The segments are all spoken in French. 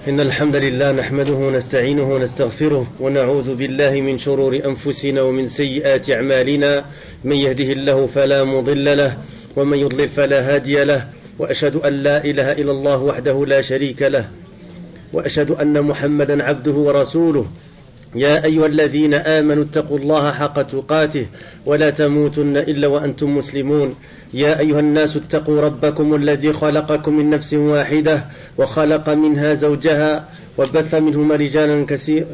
إن الحمد لله نحمده ونستعينه ونستغفره ونعوذ بالله من شرور أنفسنا ومن سيئات أعمالنا. من يهده الله فلا مضل له ومن يضلل فلا هادي له، وأشهد أن لا إله إلا الله وحده لا شريك له، وأشهد أن محمدا عبده ورسوله. يا أيها الذين آمنوا اتقوا الله حق تقاته ولا تموتن إلا وأنتم مسلمون. يا أيها الناس اتقوا ربكم الذي خلقكم من نفس واحدة وخلق منها زوجها وبث منهما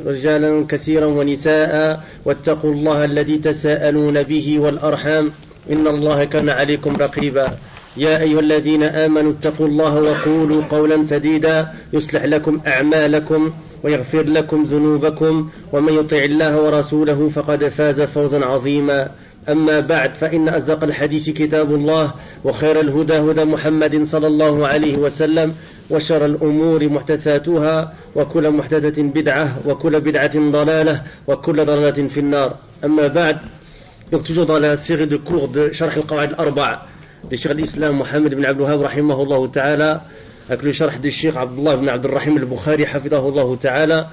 رجالا كثيرا ونساء، واتقوا الله الذي تساءلون به والأرحام إن الله كان عليكم رقيبا. يا أيها الذين آمنوا اتقوا الله وقولوا قولا سديدا يصلح لكم أعمالكم ويغفر لكم ذنوبكم، ومن يطع الله ورسوله فقد فاز فوزا عظيما. أما بعد، فإن أصدق الحديث كتاب الله، وخير الهدى هدى محمد صلى الله عليه وسلم، وشر الأمور محدثاتها، وكل محدثة بدعة، وكل بدعة ضلالة، وكل ضلالة في النار. أما بعد. Donc toujours dans la série de cours de Sharh al-Qawa'id al-Arba' de Cheikh al-Islam Mohammed ibn Abdul Wahhab rahimahullah ta'ala, avec le Sharh de Cheikh Abdullah ibn Abd al-Rahim al-Bukhari hafidahullah ta'ala.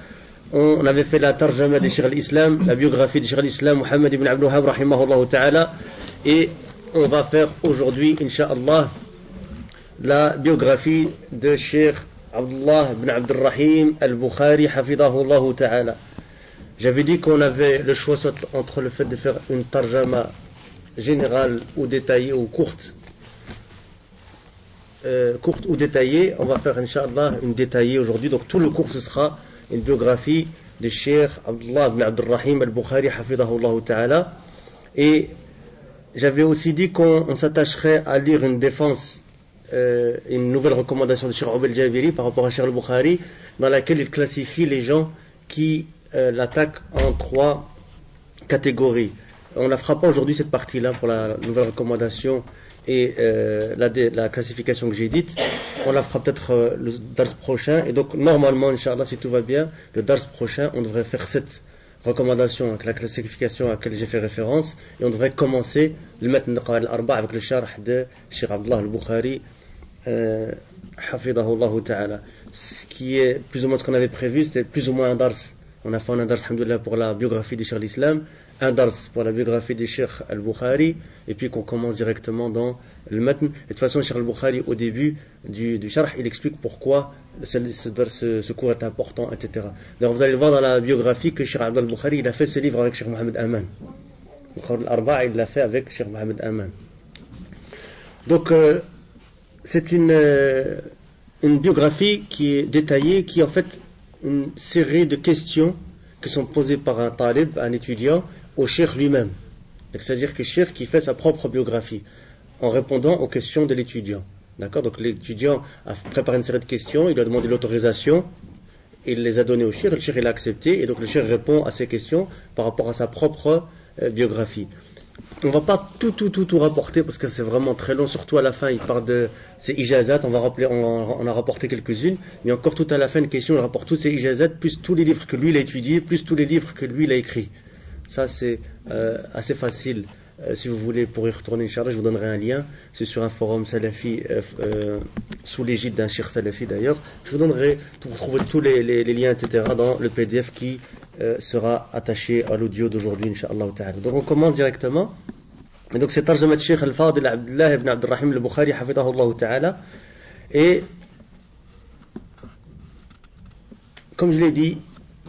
On avait fait la tarjama de Cheikh al-Islam, la biographie de Cheikh al-Islam Mohammed ibn Abdul Wahhab rahimahullah ta'ala, et on va faire aujourd'hui incha'Allah la biographie de Cheikh Abdullah ibn Abd al-Rahim al-Bukhari hafidahullah ta'ala. J'avais dit qu'on avait le choix entre le fait de faire une tarjama générale ou détaillée ou courte ou détaillée. On va faire incha'Allah une détaillée aujourd'hui. Donc tout le cours ce sera une biographie de Cheikh Abdullah ibn Abd al-Rahim al-Bukhari hafidahullah ta'ala. Et j'avais aussi dit qu'on s'attacherait à lire une défense, une nouvelle recommandation de Cheikh Ubayd al-Jabiri par rapport à Cheikh al-Bukhari, dans laquelle il classifie les gens qui l'attaque en 3 catégories. On ne fera pas aujourd'hui cette partie-là pour la nouvelle recommandation et la classification que j'ai dite. On la fera peut-être le dars prochain. Et donc normalement, Inch'Allah, si tout va bien, le dars prochain, on devrait faire cette recommandation avec la classification à laquelle j'ai fait référence, et on devrait commencer le matn al-Arba' avec le sharh de Cheikh Abdullah al-Bukhari hafidahullah ta'ala. Ce qui est plus ou moins ce qu'on avait prévu, c'était plus ou moins un dars. On a fait un dars, alhamdoulilah, pour la biographie de Cheikh l'Islam, un dars pour la biographie de Cheikh al-Bukhari, et puis qu'on commence directement dans le matn. Et de toute façon, Cheikh al-Bukhari, au début du sharh, il explique pourquoi ce cours est important, etc. Donc vous allez voir dans la biographie que Cheikh Abdul Bukhari, il a fait ce livre avec Cheikh Mohammed Aman. Al-Arba' il l'a fait avec Cheikh Mohammed Aman. Donc c'est une biographie qui est détaillée, qui est en fait une série de questions qui sont posées par un talib, un étudiant, au cheikh lui-même. C'est-à-dire que le cheikh qui fait sa propre biographie en répondant aux questions de l'étudiant. D'accord? Donc l'étudiant a préparé une série de questions, il lui a demandé l'autorisation, il les a données au cheikh, le cheikh il a accepté, et donc le cheikh répond à ces questions par rapport à sa propre biographie. On ne va pas tout rapporter parce que c'est vraiment très long, surtout à la fin il parle de ses ijazat, on a rapporté quelques-unes, mais encore tout à la fin une question, il rapporte tous ses ijazat, plus tous les livres que lui il a étudiés, plus tous les livres que lui il a écrits. Ça c'est assez facile, si vous voulez, pour y retourner, Inch'Allah, je vous donnerai un lien, c'est sur un forum salafi, sous l'égide d'un cheikh salafi d'ailleurs, je vous donnerai, vous trouverez tous les liens, etc. dans le PDF qui sera attaché à l'audio d'aujourd'hui, Inch'Allah ta'ala. Donc on commence directement. Et donc c'est Tarjamat Cheikh Al-Fadil Abdullah ibn Abd al-Rahim al-Bukhari hafidahullah ta'ala. Et comme je l'ai dit,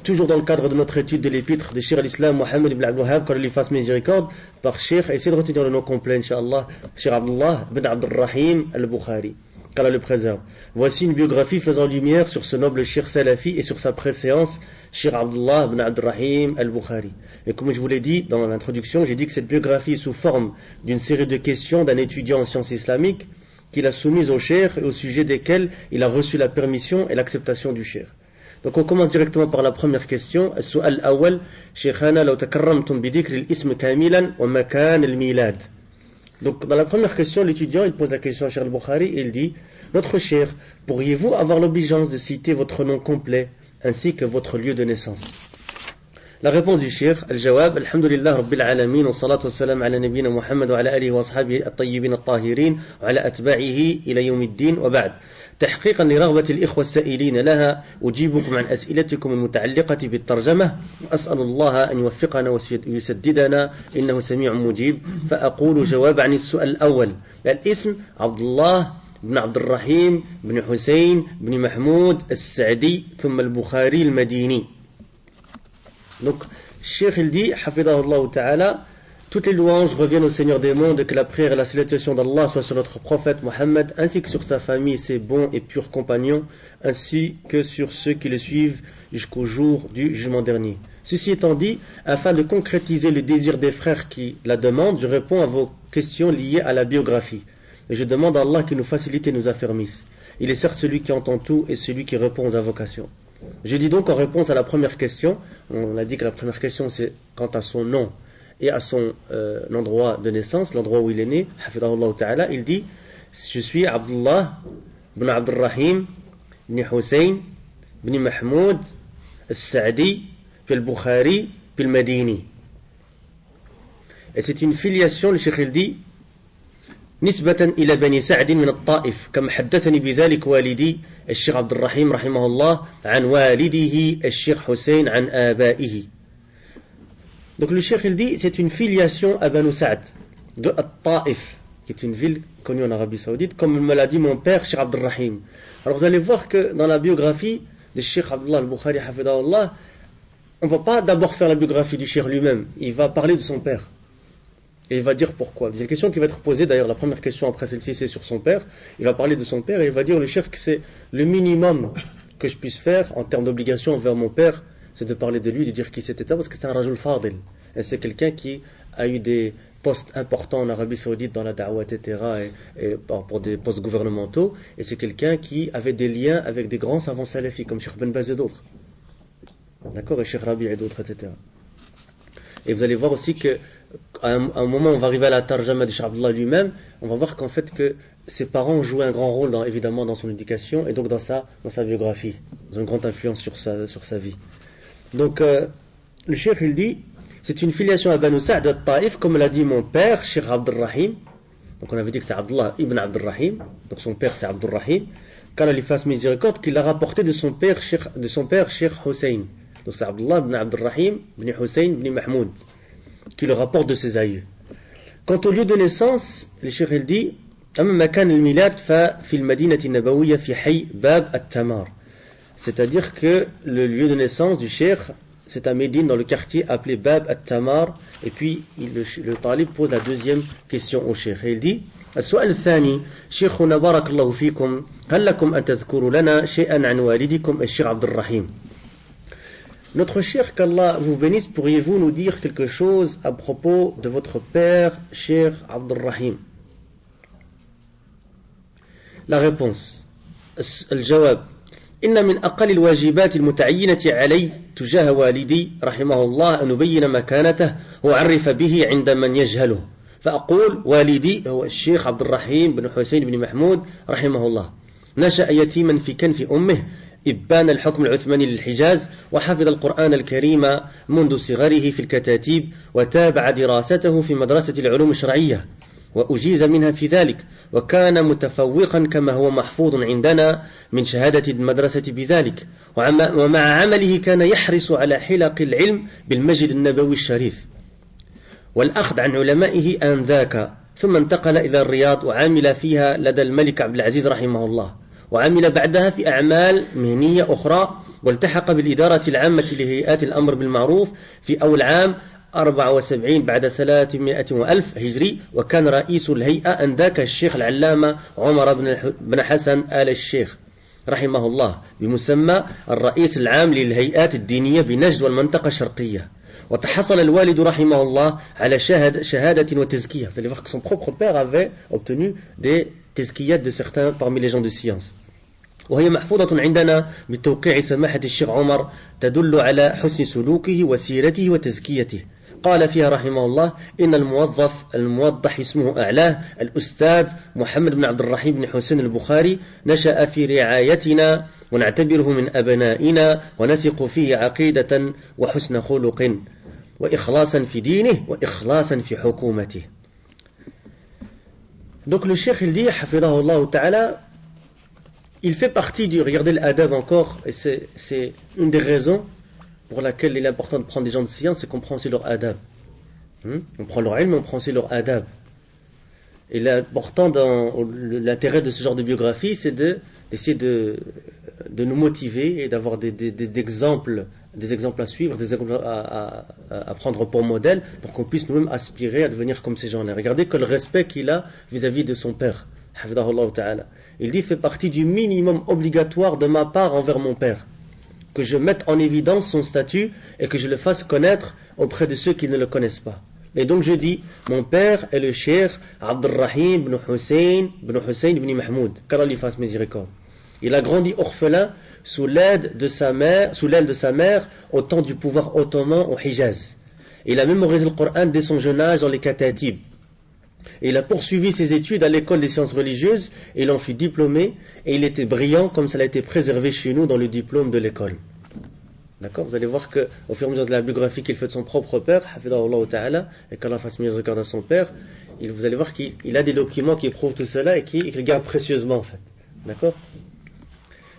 toujours dans le cadre de notre étude de l'épître de Cheikh al-Islam Mohammed ibn Abdul Wahhab, qu'Allah lui fasse miséricorde, par Cheikh, essayez de retenir le nom complet, Inch'Allah, Cheikh Abdullah ibn Abd al-Rahim al-Bukhari, qu'Allah le préserve. Voici une biographie faisant lumière sur ce noble Cheikh salafi et sur sa préséance, Cheikh Abdullah ibn Abd al-Rahim al-Bukhari. Et comme je vous l'ai dit dans l'introduction, j'ai dit que cette biographie est sous forme d'une série de questions d'un étudiant en sciences islamiques qu'il a soumises au cheikh et au sujet desquelles il a reçu la permission et l'acceptation du cheikh. Donc on commence directement par la première question. As-su'al awwal, Sheikhana law takarramtum bi dhikri al-ism kamilan wa makan al-milad. Donc dans la première question, l'étudiant il pose la question à Cheikh al-Bukhari et il dit: notre cheikh, pourriez-vous avoir l'obligeance de citer votre nom complet ainsi que votre lieu de naissance? La réponse du cheikh, al-jawab, alhamdulillah rabbil alamin, wa salatu wa salam ala nabiyyina Muhammad wa ala alihi wa ashabihi at-tayyibin at-tahirin wa ala atba'ihi ila yawmiddin wa ba'd. تحقيقا لرغبة الإخوة السائلين لها أجيبكم عن أسئلتكم المتعلقة بالترجمة وأسأل الله أن يوفقنا ويسددنا إنه سميع مجيب. فأقول جواب عن السؤال الأول. الاسم عبد الله بن عبد الرحيم بن حسين بن محمود السعدي ثم البخاري المديني. Donc, Cheikh il dit, Hafidahullah Ta'ala, toutes les louanges reviennent au Seigneur des mondes, que la prière et la salutation d'Allah soient sur notre prophète Mohammed, ainsi que sur sa famille, ses bons et purs compagnons, ainsi que sur ceux qui le suivent jusqu'au jour du jugement dernier. Ceci étant dit, afin de concrétiser le désir des frères qui la demandent, je réponds à vos questions liées à la biographie. Et je demande à Allah qu'il nous facilite et nous affermisse. Il est certes celui qui entend tout et celui qui répond aux invocations. Je dis donc en réponse à la première question, on a dit que la première question c'est quant à son nom et à son endroit de naissance, l'endroit où il est né, Hafidahullah Ta'ala, il dit, je suis Abdullah ibn Abdurrahim ibn Hussein ibn Mahmoud al-Sa'di puis al-Bukhari puis al-Madini. Et c'est une filiation, le Cheikh il dit, نسبة إلى بني سعد من الطائف كما حدثني بذلك والدي الشيخ عبد الرحيم رحمه الله عن والده الشيخ حسين عن آبائه. Donc le Cheikh il dit c'est une filiation à Banu Sa'd de At-Taif qui est une ville connue en Arabie Saoudite comme me l'a dit mon père Cheikh Abd al-Rahim. Alors vous allez voir que dans la biographie de Cheikh Abdullah al-Bukhari hafidahullah, on ne va pas d'abord faire la biographie du Cheikh lui-même, il va parler de son père. Et il va dire pourquoi. Il y a une question qui va être posée, d'ailleurs la première question après celle-ci c'est sur son père. Il va parler de son père et il va dire le cheikh que c'est le minimum que je puisse faire en termes d'obligation envers mon père, c'est de parler de lui, de dire qui c'était parce que c'est un rajul fadil. Et c'est quelqu'un qui a eu des postes importants en Arabie Saoudite dans la da'wah, etc. et pour des postes gouvernementaux. Et c'est quelqu'un qui avait des liens avec des grands savants salafis comme Cheikh Ben Baz et d'autres. D'accord, et Cheikh Rabi et d'autres, etc. Et vous allez voir aussi que à un moment où on va arriver à la tarjama de Cheikh Abdullah lui-même, on va voir qu'en fait que ses parents ont joué un grand rôle évidemment dans son éducation et donc dans sa biographie. Ils ont une grande influence sur sa vie. Donc le Cheikh il dit, c'est une filiation à Banu Sa'd al-Taif, comme l'a dit mon père, Cheikh Abd al-Rahim. Donc on avait dit que c'est Abdullah ibn Abd al-Rahim, donc son père c'est Abd al-Rahim. Qu'Allah lui fasse miséricorde, qu'il l'a rapporté de son père Cheikh Hussein. Donc c'est Abdullah ibn Abd al-Rahim ibn Hussein ibn Mahmoud qui le rapporte de ses aïeux. Quant au lieu de naissance, le Cheikh il dit أما مكان الميلاد ففي المدينة النبوية في حي باب التمار. C'est-à-dire que le lieu de naissance du Cheikh c'est à Médine dans le quartier appelé Bab al-Tamar. Et puis le talib pose la deuxième question au Cheikh et il dit السؤال الثاني شيخنا بارك الله فيكم هل لكم أن تذكروا لنا شيئا عن والدكم الشيخ عبد الرحيم. Notre cher, qu'Allah vous bénisse, pourriez-vous nous dire quelque chose à propos de votre père, cher Abd al-Rahim? La réponse. الجواب. إن من أقل الواجبات المتعينة علي تجاه والدي رحمه الله أن نبين مكانته وأعرف به عند من يجهله. فأقول والدي هو الشيخ عبد الرحيم بن حسين بن محمود رحمه الله. نشأ يتيما في كنف أمه إبان الحكم العثماني للحجاز وحفظ القرآن الكريم منذ صغره في الكتاتيب وتابع دراسته في مدرسة العلوم الشرعية وأجيز منها في ذلك وكان متفوقا كما هو محفوظ عندنا من شهادة المدرسة بذلك ومع عمله كان يحرص على حلق العلم بالمسجد النبوي الشريف والأخذ عن علمائه آنذاك ثم انتقل إلى الرياض وعمل فيها لدى الملك عبد العزيز رحمه الله وعمل بعدها في أعمال مهنية أخرى والتحق بالإدارة العامة لهيئات الأمر بالمعروف في أول عام 74 بعد 300,000 هجري وكان رئيس الهيئة أنذاك الشيخ العلامة عمر بن حسن آل الشيخ رحمه الله بمسمى الرئيس العام للهيئات الدينية بنجد والمنطقة الشرقية وتحصل الوالد رحمه الله على شهادة وتزكية. Vous allez voir que son propre père avait obtenu des tezkiyat de certains parmi les gens de science. وهي محفوظة عندنا بتوقيع سماحة الشيخ عمر تدل على حسن سلوكه وسيرته وتزكيته. قال فيها رحمه الله إن الموضح اسمه أعلاه الأستاذ محمد بن عبد الرحيم بن حسين البخاري نشأ في رعايتنا ونعتبره من أبنائنا ونثق فيه عقيدة وحسن خلق وإخلاصا في دينه وإخلاصا في حكومته. Donc le cheikh il dit, hafidahullah ta'ala, il fait partie du, regardez l'adab encore, et c'est une des raisons pour laquelle il est important de prendre des gens de science, c'est qu'on prend aussi leur adab. On prend leur ilm, mais on prend aussi leur adab. Et l'important dans l'intérêt de ce genre de biographie, c'est d'essayer de nous motiver et d'avoir des exemples à suivre, des exemples à prendre pour modèle, pour qu'on puisse nous-mêmes aspirer à devenir comme ces gens-là. Regardez que le respect qu'il a vis-à-vis de son père. Hafidahullah ta'ala. Il dit, fait partie du minimum obligatoire de ma part envers mon père, que je mette en évidence son statut et que je le fasse connaître auprès de ceux qui ne le connaissent pas. Et donc je dis, mon père est le cheikh Abdurrahim ibn Hussein ibn Mahmoud, qu'Allah lui fasse miséricorde. Il a grandi orphelin sous l'aile de sa mère au temps du pouvoir ottoman au Hijaz. Il a mémorisé le Coran dès son jeune âge dans les katatib. Et il a poursuivi ses études à l'école des sciences religieuses et il en fut diplômé et il était brillant comme ça a été préservé chez nous dans le diplôme de l'école. D'accord? Vous allez voir qu'au fur et à mesure de la biographie qu'il fait de son propre père, hafidahullah ta'ala, et qu'Allah fasse miséricorde à son père, vous allez voir qu'il a des documents qui prouvent tout cela et qu'il garde précieusement en fait. D'accord?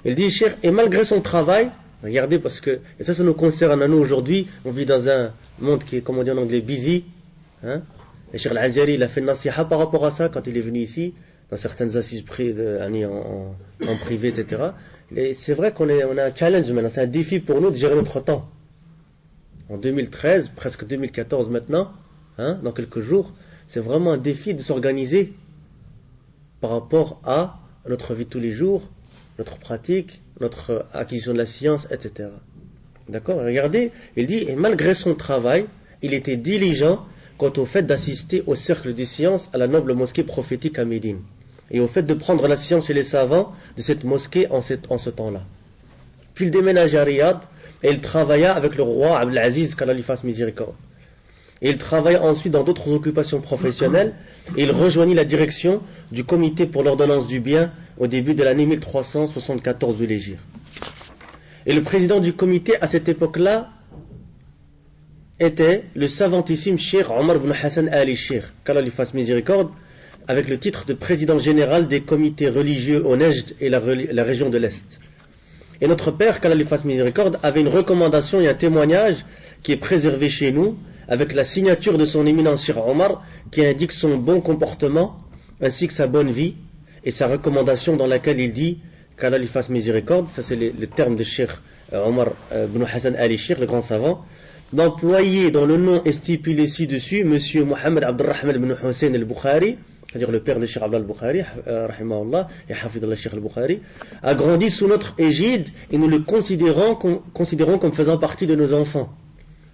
Il dit, cher, et malgré son travail, regardez parce que, et ça nous concerne à nous aujourd'hui, on vit dans un monde qui est, comme on dit en anglais, busy, hein? Et Cheikh Al-Azhari, il a fait une nasiha par rapport à ça quand il est venu ici, dans certaines assises en privé, etc. Et c'est vrai on a un challenge maintenant, c'est un défi pour nous de gérer notre temps. En 2013, presque 2014 maintenant, hein, dans quelques jours, c'est vraiment un défi de s'organiser par rapport à notre vie de tous les jours, notre pratique, notre acquisition de la science, etc. D'accord? Regardez, il dit, et malgré son travail, il était diligent quant au fait d'assister au cercle des sciences à la noble mosquée prophétique à Médine, et au fait de prendre la science chez les savants de cette mosquée en ce temps-là. Puis il déménagea à Riyad, et il travailla avec le roi Abdelaziz, qu'Allah lui fasse miséricorde. Et il travailla ensuite dans d'autres occupations professionnelles, et il rejoignit la direction du comité pour l'ordonnance du bien au début de l'année 1374 de l'Hégire. Et le président du comité à cette époque-là était le savantissime Cheikh Omar ibn Hassan al-Cheikh, qu'Allah lui fasse miséricorde, avec le titre de président général des comités religieux au Nejd et la région de l'Est. Et notre père, qu'Allah lui fasse miséricorde, avait une recommandation et un témoignage qui est préservé chez nous, avec la signature de son éminence Cheikh Omar, qui indique son bon comportement, ainsi que sa bonne vie, et sa recommandation dans laquelle il dit, qu'Allah lui fasse miséricorde, ça c'est les termes de Cheikh Omar ibn Hassan al-Cheikh, le grand savant, d'employer dans le nom stipulé ci-dessus, monsieur Mohamed Abdurrahman ibn Hussein al-Bukhari, c'est-à-dire le père de Cheikh Abdel al-Bukhari, rahimahullah, et hafidallah Cheikh al-Bukhari, a grandi sous notre égide et nous le considérons comme faisant partie de nos enfants.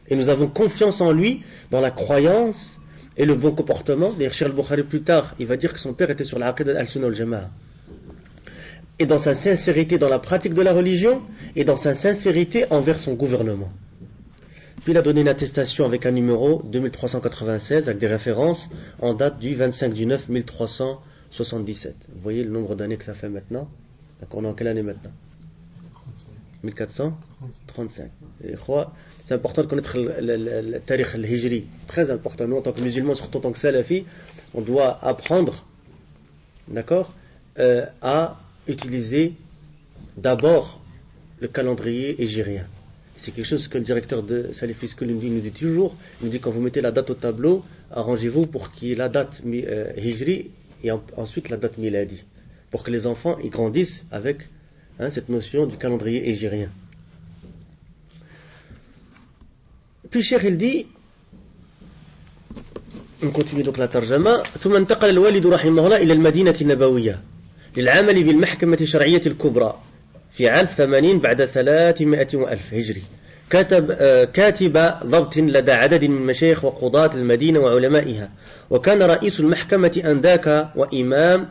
Et nous avons confiance en lui dans la croyance et le bon comportement. D'ailleurs, Cheikh al-Bukhari plus tard, il va dire que son père était sur la aqidah al-Sunnah al-Jama'a. Et dans sa sincérité dans la pratique de la religion et dans sa sincérité envers son gouvernement. Puis il a donné une attestation avec un numéro 2396 avec des références en date du 25 du 9 1377. Vous voyez le nombre d'années que ça fait maintenant. D'accord, on est en quelle année maintenant? 1435. Et c'est important de connaître le tarikh al-hijri. Très important. Nous, en tant que musulmans, surtout en tant que salafi, on doit apprendre, d'accord, à utiliser d'abord le calendrier hijrien. C'est quelque chose que le directeur de Salafis School nous dit toujours. Il nous dit quand vous mettez la date au tableau, arrangez-vous pour qu'il y ait la date hijri et ensuite la date miladi. Pour que les enfants ils grandissent avec cette notion du calendrier hijrien. Puis Cheikh il dit, on continue donc la tarjama, ثم انتقل الوالد رحمه الله إلى المدينة النبوية للعمل بالمحكمة الشرعية الكبرى في عام 80 بعد 300 وألف هجري. كاتب ضبط لدى عدد من مشايخ وقضاة المدينة وعلمائها، وكان رئيس المحكمة أنذاك وإمام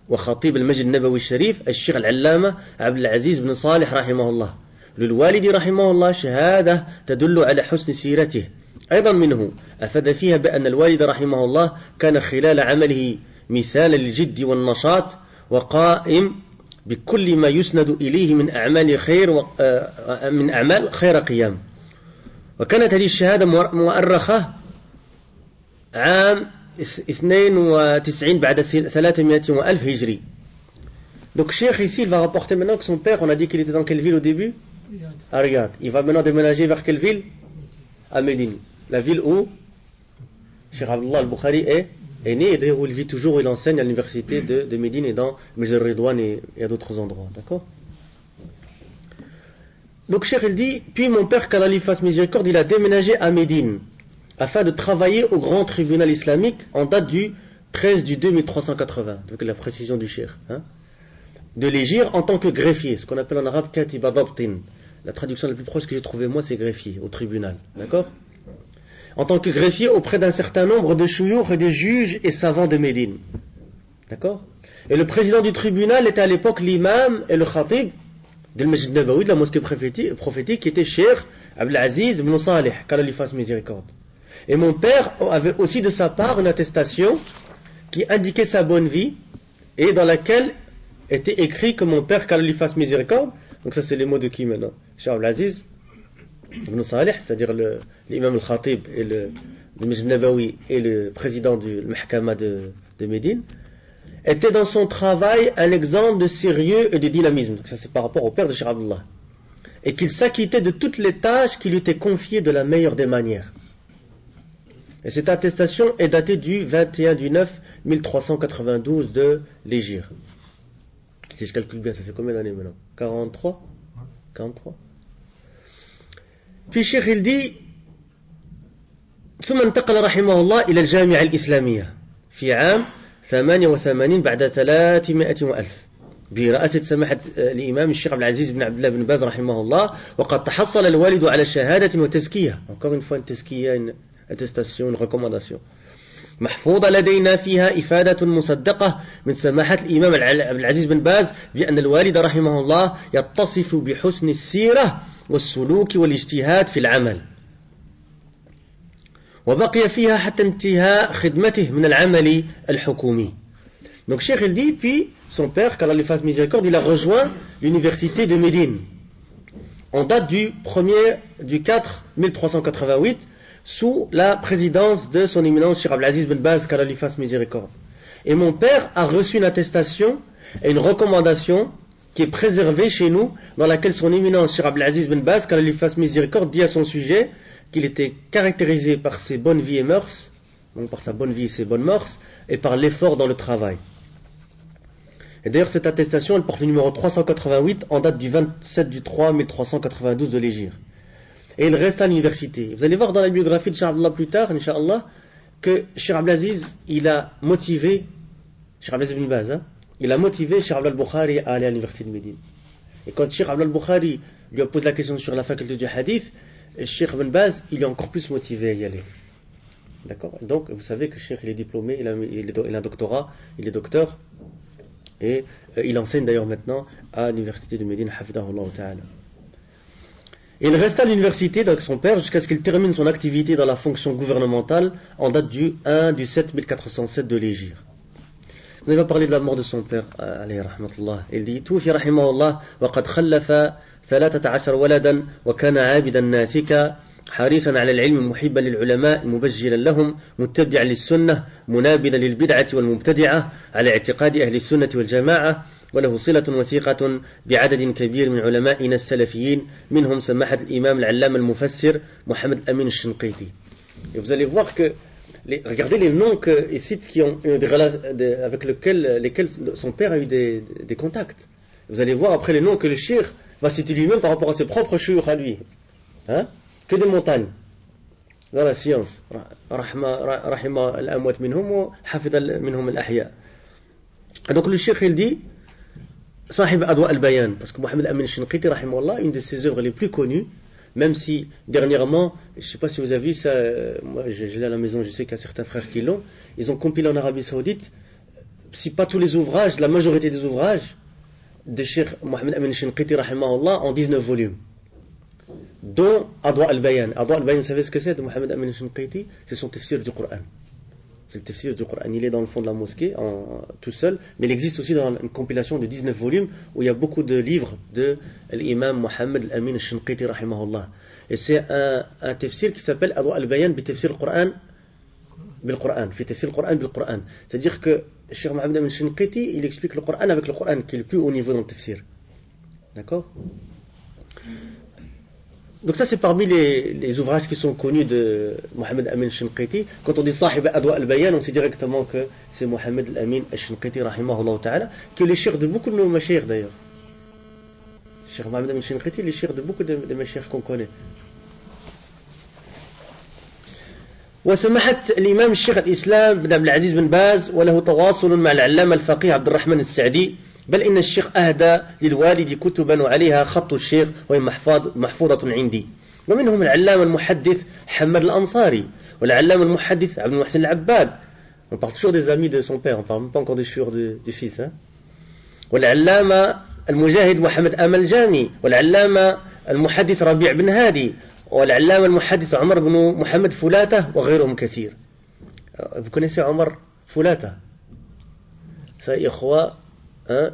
وخطيب المسجد النبوي الشريف الشيخ العلامة عبد العزيز بن صالح رحمه الله. للوالد رحمه الله شهادة تدل على حسن سيرته. أيضا منه أفاد فيها بأن الوالد رحمه الله كان خلال عمله مثالا للجد والنشاط وقائم بكل ما يسند إليه من أعمال خير قيام. وكانت هذه الشهادة مؤرخة عام 92 بعد 300 وألف هجري. Donc Cheikh ici, il va rapporter maintenant que son père, on a dit qu'il était dans quelle ville au début? À Riyad. Il va maintenant déménager vers quelle ville? À Médine. La ville où Cheikh Abdullah al-Bukhari est né, et d'ailleurs où il vit toujours, où il enseigne à l'université de Médine et dans Mejr Ridwan et à d'autres endroits. D'accord? Donc Cheikh il dit, puis mon père, qu'Allah lui fasse miséricorde, il a déménagé à Médine afin de travailler au grand tribunal islamique en date du 13 du 2 1380, donc la précision du Cheikh, de l'Égir en tant que greffier, ce qu'on appelle en arabe katib adabtin. La traduction la plus proche que j'ai trouvée moi, c'est greffier au tribunal, d'accord? En tant que greffier auprès d'un certain nombre de chouyours et de juges et savants de Médine, d'accord? Et le président du tribunal était à l'époque l'imam et le khatib de Masjid Nabawi, de la mosquée prophétique, qui était Cheikh Abdelaziz ibn Salih, qu'Allah lui fasse miséricorde. Et mon père avait aussi de sa part une attestation qui indiquait sa bonne vie et dans laquelle était écrit que mon père, qu'Allah lui fasse miséricorde, donc ça c'est les mots de qui maintenant? Cheikh Abdelaziz ibn Salih, c'est-à-dire l'imam al-Khatib et le Masjid Nabawi et le président du Mahkama de Médine, était dans son travail un exemple de sérieux et de dynamisme. Donc ça c'est par rapport au père de Cheikh Abdullah. Et qu'il s'acquittait de toutes les tâches qui lui étaient confiées de la meilleure des manières. Et cette attestation est datée du 21 du 9 1392 de l'Hégire. Si je calcule bien, ça fait combien d'années maintenant? 43. Puis Cheikh il dit ثم انتقل رحمه الله إلى الجامعة الإسلامية في عام 88 بعد 300 وألف برئاسة سماحة الإمام الشيخ عبد العزيز بن عبد الله بن باز رحمه الله. وقد تحصل الوالد على شهادة وتزكية, encore une fois une تزكية, une attestation, une recommandation محفوظة لدينا فيها إفادة مصدقة من سماحة الإمام عبد العزيز بن باز بأن الوالد رحمه الله يتصف بحسن السيرة والسلوك والاجتهاد في العمل, وبقي فيها حتى انتهاء خدمته من العمل الحكومي. Donc Cheikh il dit, puis son père, qu'Allah lui fasse miséricorde, il a rejoint l'université de Médine en date du 4 1388 sous la présidence de son éminence Cheikh Abdelaziz bin Baz, qu'Allah lui fasse miséricorde. Et mon père a reçu une attestation et une recommandation qui est préservée chez nous, dans laquelle son éminence Cheikh Abdelaziz bin Baz, qu'Allah lui fasse miséricorde, dit à son sujet qu'il était caractérisé par ses bonnes vies et mœurs, donc par sa bonne vie et ses bonnes mœurs, et par l'effort dans le travail. Et d'ailleurs cette attestation, elle porte le numéro 388 en date du 27 du 3 1392 de l'Hégire. Et il reste à l'université. Vous allez voir dans la biographie de Cheikh Abdullah plus tard, Inch'Allah, que Cheikh Abdelaziz, il a motivé, Cheikh Abdelaziz bin Baz, il a motivé Cheikh Abdullah al-Bukhari à aller à l'université de Médine. Et quand Cheikh Abdullah al-Bukhari lui a posé la question sur la faculté du hadith, Cheikh bin Baz, il est encore plus motivé à y aller. D'accord? Donc, vous savez que Cheikh, il est diplômé, il a un doctorat, il est docteur, et il enseigne d'ailleurs maintenant à l'université de Médine, hafidahullah ta'ala. Il reste à l'université avec son père jusqu'à ce qu'il termine son activité dans la fonction gouvernementale en date du 1 du 7 1407 de l'Hégire. Vous avez parlé de la mort de son père, alayhi rahmatullah. Il dit, توفي رحمه الله وقد خلف 13 ولدا وكان عابدا ناسكا حريصا على العلم محبا للعلماء مبجلا لهم متبعا للسنة منابذا للبدعة والمبتدعة على اعتقاد أهل السنة والجماعة, وله صلة وثيقة بعدد كبير من علمائنا السلفيين منهم سماحة الإمام العلامة المفسر محمد الأمين الشنقيطي. Et vous allez voir que regardez les noms et sites qui ont avec lesquels son père a eu des contacts. Vous allez voir après les noms que le cheikh va citer lui-même par rapport à ses propres chouyours à lui. Que des montagnes dans la science. Rahima al-amwat minhum wa hafidha minhum al-ahya. Donc le cheikh il dit Sahib Adwa al-Bayan, parce que Mohamed Amin Shinqiti, rahimahullah, une de ses œuvres les plus connues, même si dernièrement, je ne sais pas si vous avez vu ça, moi je l'ai à la maison, je sais qu'il y a certains frères qui l'ont, ils ont compilé en Arabie Saoudite, si pas tous les ouvrages, la majorité des ouvrages de Cheikh Mohamed Amin Shinqiti, rahimahullah, en 19 volumes, dont Adwa al-Bayan. Adwa al-Bayan, vous savez ce que c'est de Mohamed Amin Shinqiti? C'est son tafsir du Coran. C'est le tafsir du Coran. Il est dans le fond de la mosquée, tout seul, mais il existe aussi dans une compilation de 19 volumes où il y a beaucoup de livres de l'imam Mohamed al-Amin al-Shinqiti, rahimahullah. Et c'est un tafsir qui s'appelle Adwa al-Bayan bi tafsir al-Quran bil-Quran, fi tafsir al-Quran bil-Quran. C'est-à-dire que Cheikh Mohamed Amin Shinqiti, il explique le Coran avec le Coran qui est le plus haut niveau dans le tafsir. D'accord? Donc ça c'est parmi les ouvrages qui sont connus de Mohamed Amin Shinqiti. Quand on dit Sahib Adwa al-Bayan, on sait directement que c'est Mohamed Amin Shinqiti rahimahullah ta'ala, qui est le cheikh de beaucoup de nos mashayikh d'ailleurs. Cheikh Mohamed Amin Shinqiti est le cheikh de beaucoup de mashayikh qu'on connaît. وسمحت الإمام الشيخ الإسلام بن عبد العزيز بن باز وله تواصل مع العلامة الفقيه عبد الرحمن السعدي، بل إن الشيخ أهدى للوالد كتبا وعليها خط الشيخ وهي محفوظة عندي، ومنهم العلامة المحدث حمد الأنصاري والعلامة المحدث عبد المحسن العباد. On parle toujours des amis de son père, on parle même pas encore des chouurs du fils. والعلامة المجاهد محمد آمل جامي والعلامة المحدث ربيع بن هادي والعلامة المحدث عمر بن محمد فلاتة وغيرهم كثير. Vous connaissez Omar Foulata? Ça, ikhwa,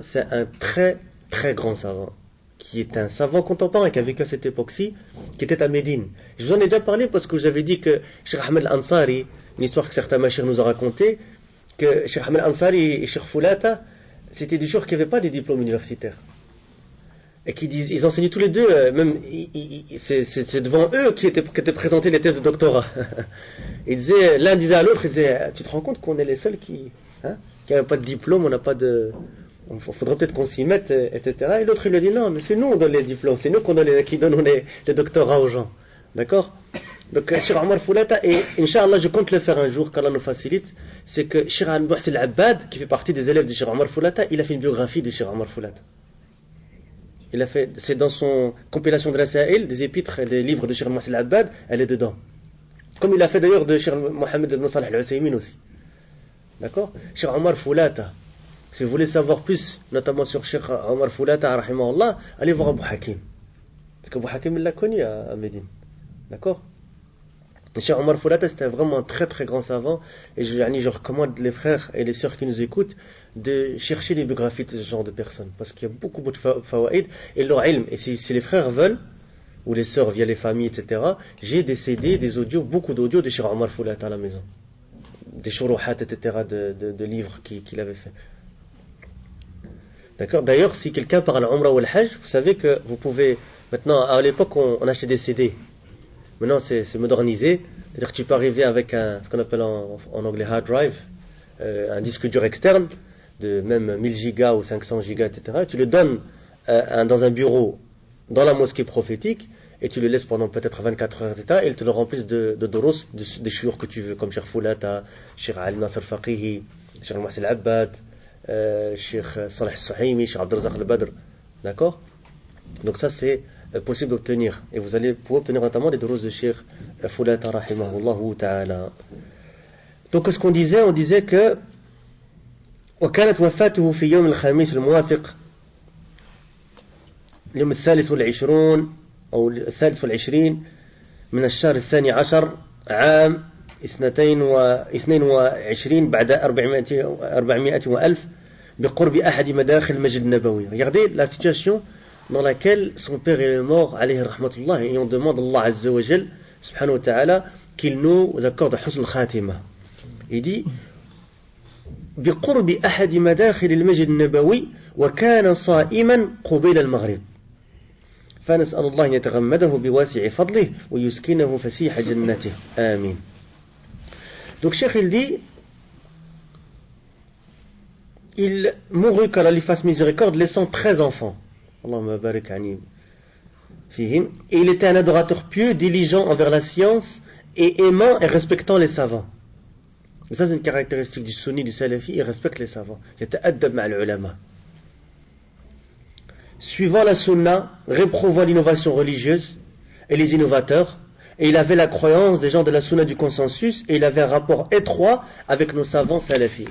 c'est un très très grand savant, qui est un savant contemporain qui a vécu à cette époque-ci, qui était à Médine. Je vous en ai déjà parlé parce que j'avais dit que Cheikh Ahmed Al-Ansari, une histoire que certains machir nous ont racontée, que Cheikh Ahmed Al-Ansari et Cheikh Foulata, c'était des jours qui n'avaient pas des diplômes universitaires. Et qui disent, ils enseignaient tous les deux, même c'est devant eux qu'étaient présentées les thèses de doctorat. Ils disaient, l'un disait à l'autre, il disait, tu te rends compte qu'on est les seuls qui n'avaient pas de diplôme, on n'a pas de, il faudrait peut-être qu'on s'y mette, etc. Et l'autre il lui dit, non, mais c'est nous on donne les diplômes, c'est nous qui donnons les doctorats aux gens. D'accord? Donc Cheikh Omar Foulata, et Inch'Allah je compte le faire un jour qu'Allah nous facilite, c'est que Cheikh Al-Muhsin Al-Abbad, qui fait partie des élèves de Cheikh Omar Foulata, il a fait une biographie de Cheikh Omar Foulata. Il a fait, c'est dans son compilation de la Sa'il, des épîtres et des livres de Cheikh Al-Muhsin Al-Abbad, elle est dedans. Comme il a fait d'ailleurs de Cheikh Mohamed ibn Salih Al-Uthaymin aussi. D'accord? Cheikh Omar Foulata. Si vous voulez savoir plus, notamment sur Cheikh Omar Foulata, rahimahullah, allez voir Abu Hakim. Parce qu'Abu Hakim, il l'a connu à Médine. D'accord? Cheikh Omar Foulata, c'était vraiment un très très grand savant. Et je recommande les frères et les sœurs qui nous écoutent de chercher les biographies de ce genre de personnes. Parce qu'il y a beaucoup de fawaïd. Et leur ilm, et si les frères veulent, ou les sœurs via les familles, etc., j'ai des CD, des audios, beaucoup d'audios de Cheikh Omar Foulata à la maison. Des shuruhat, etc., de livres qu'il avait fait. D'accord? D'ailleurs, si quelqu'un parle à Umrah ou al-Hajj, vous savez que vous pouvez, maintenant, à l'époque, on achetait des CD. Maintenant, c'est modernisé. C'est-à-dire que tu peux arriver avec ce qu'on appelle en anglais hard drive, un disque dur externe, de même 1000 gigas ou 500 gigas, etc. Tu le donnes dans un bureau, dans la mosquée prophétique, et tu le laisses pendant peut-être 24 heures, etc. Et ils te le remplissent de durus, des chouurs que tu veux, comme Cheikh Foulata, Cheikh Ali Nasser Faqihi, Cheikh Mohsen Al-Abbad, Cheikh Salih Al-Suhaimi, Cheikh Abdelrazak Al-Badr. D'accord? Donc ça c'est possible d'obtenir. Et vous allez pouvoir obtenir notamment des durus de Cheikh Foulata rahimahullah ta'ala. Donc ce qu'on disait, on disait que وكانت وفاته في يوم الخميس الموافق اليوم 23 أو 23 من الشهر 12 عام 22 بعد 400 وألف بقرب أحد مداخل المسجد النبوي. Regardez la situation dans laquelle son père est mort عليه رحمة الله, et on demande à Allah Azza wa Jal subhanahu wa ta'ala qu'il nous accorde husn al-khatima. Il dit بقرب أحد مداخل المسجد النبوي وكان صائما قبيل المغرب فنسأل الله أن يتغمده بواسع فضله ويسكنه فسيح جنته آمين. Donc Cheikh il dit, il mourut qu'Allah lui fasse miséricorde, laissant 13 enfants. Allahumma barik ani fihim. Et il était un adorateur pieux, diligent envers la science et aimant et respectant les savants. Et ça c'est une caractéristique du sunni, du salafi, il respecte les savants. Yata'addab ma'al ulama. Suivant la sunna, réprouvant l'innovation religieuse et les innovateurs, et il avait la croyance des gens de la sunna du consensus, et il avait un rapport étroit avec nos savants salafis.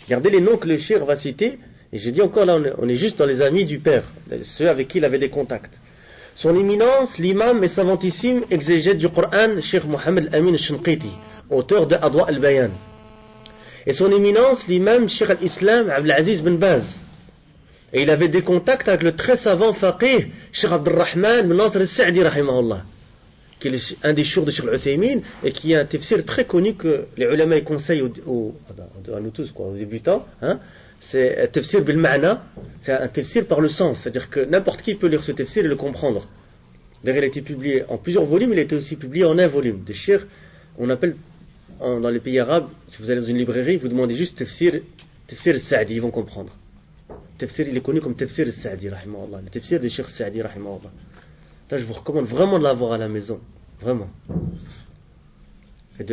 Regardez les noms que le cheikh va citer, et j'ai dit encore là, on est juste dans les amis du père, ceux avec qui il avait des contacts. Son éminence, l'imam et savantissime exégète du Coran, Cheikh Mohamed Amin Al-Shinqiti, auteur de Adwa al-Bayan. Et son éminence, l'imam Cheikh al-Islam Abdelaziz bin Baz. Et il avait des contacts avec le très savant faqih Cheikh Abdurrahman bin Nasr al-Sa'di rahimahullah. qui est un des shurs de Cheikh Al-Uthaymin, et qui est un tafsir très connu que les ulama conseillent à nous tous, quoi, aux débutants. Hein, c'est un tafsir bil ma'na, c'est un tafsir par le sens, c'est-à-dire que n'importe qui peut lire ce tafsir et le comprendre. D'ailleurs, il a été publié en plusieurs volumes, il a été aussi publié en un volume. De Cheikh, on appelle, dans les pays arabes, si vous allez dans une librairie, vous demandez juste tafsir al-Sa'di, ils vont comprendre. Tafsir, il est connu comme tafsir al-Sa'di, rahimahullah. Le tafsir de Cheikh Sa'di, rahimahullah. Je vous recommande vraiment de l'avoir à la maison. Vraiment. Et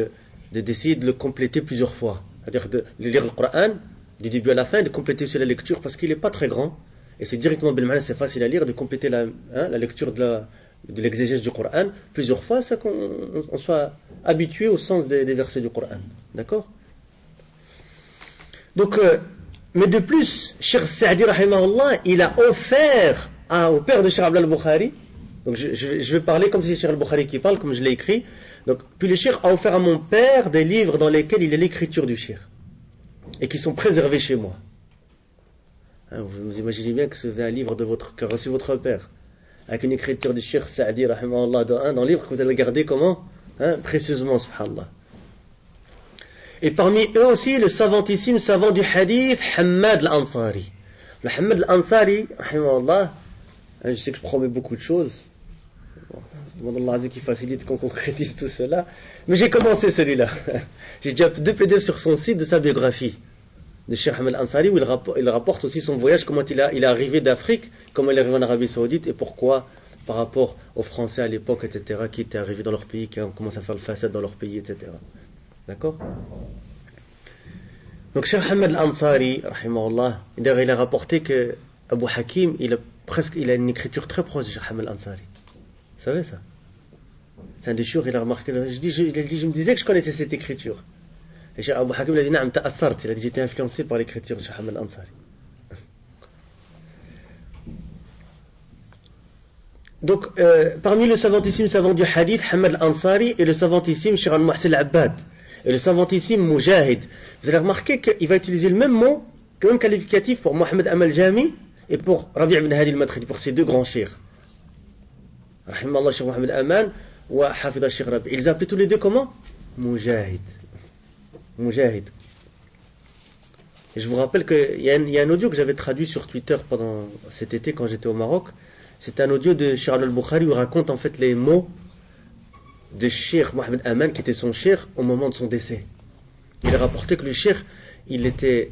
d'essayer de le compléter plusieurs fois. C'est-à-dire de lire le Coran, du début à la fin, de compléter sur la lecture, parce qu'il n'est pas très grand. Et c'est directement bil ma'na, c'est facile à lire, de compléter la lecture de l'exégèse du Coran plusieurs fois, ça qu'on soit habitué au sens des versets du Coran. D'accord? Donc, mais de plus, Cheikh Sa'di, rahimahullah, il a offert au père de Cheikh Abdel al-Bukhari, donc je vais parler comme si c'est Cheikh al-Bukhari qui parle, comme je l'ai écrit. Donc, puis le Cheikh a offert à mon père des livres dans lesquels il y a l'écriture du Cheikh, et qui sont préservés chez moi. Hein, vous imaginez bien que c'est un livre qu'a reçu votre père, avec une écriture du Cheikh Sa'di, rahimahullah, dans le livre que vous allez garder comment? Hein, précieusement, subhanallah. Et parmi eux aussi, le savantissime savant du hadith, Hammad al-Ansari. Le Hammad al-Ansari, rahimahullah, je sais que je promets beaucoup de choses. Je demande à Allah qui facilite qu'on concrétise tout cela. Mais j'ai commencé celui-là. J'ai déjà 2 PDF sur son site de sa biographie de Cheikh Hammad al-Ansari, où il rapporte aussi son voyage, comment il est arrivé d'Afrique, comment il est arrivé en Arabie Saoudite et pourquoi, par rapport aux Français à l'époque, etc., qui étaient arrivés dans leur pays, qui ont commencé à faire le façade dans leur pays, etc. D'accord? Donc Cheikh Hammad al-Ansari, rahimahullah, il a rapporté que Abu Hakim, il a une écriture très proche de Cheikh Hammad al-Ansari. Vous savez ça? C'est un des jours, il a remarqué, je me disais que je connaissais cette écriture. Et Cheikh Abu Hakim, il a dit, Na'am ta'athart, il a dit, j'étais influencé par l'écriture de Cheikh Hammad al-Ansari. Donc, parmi le savantissime savant du hadith, Hammad al-Ansari, et le savantissime Cheikh al-Muhsin al-Abbad, et le savantissime Mujahid. Vous allez remarquer qu'il va utiliser le même mot, le même qualificatif pour Mohamed Amal Jami et pour Rabi' ibn Hadi al-Madkhali, pour ces 2 grands cheikhs. Rahimallah Cheikh Mohamed Aman ou Hafid al-Cheikh Rabi'. Ils appelaient tous les 2 comment? Mujahid. Mujahid. Et je vous rappelle qu'il y a un audio que j'avais traduit sur Twitter pendant cet été quand j'étais au Maroc. C'est un audio de Cheikh al-Bukhari où il raconte en fait les mots de Cheikh Mohamed Aman, qui était son cheikh au moment de son décès. Il a rapporté que le cheikh, il était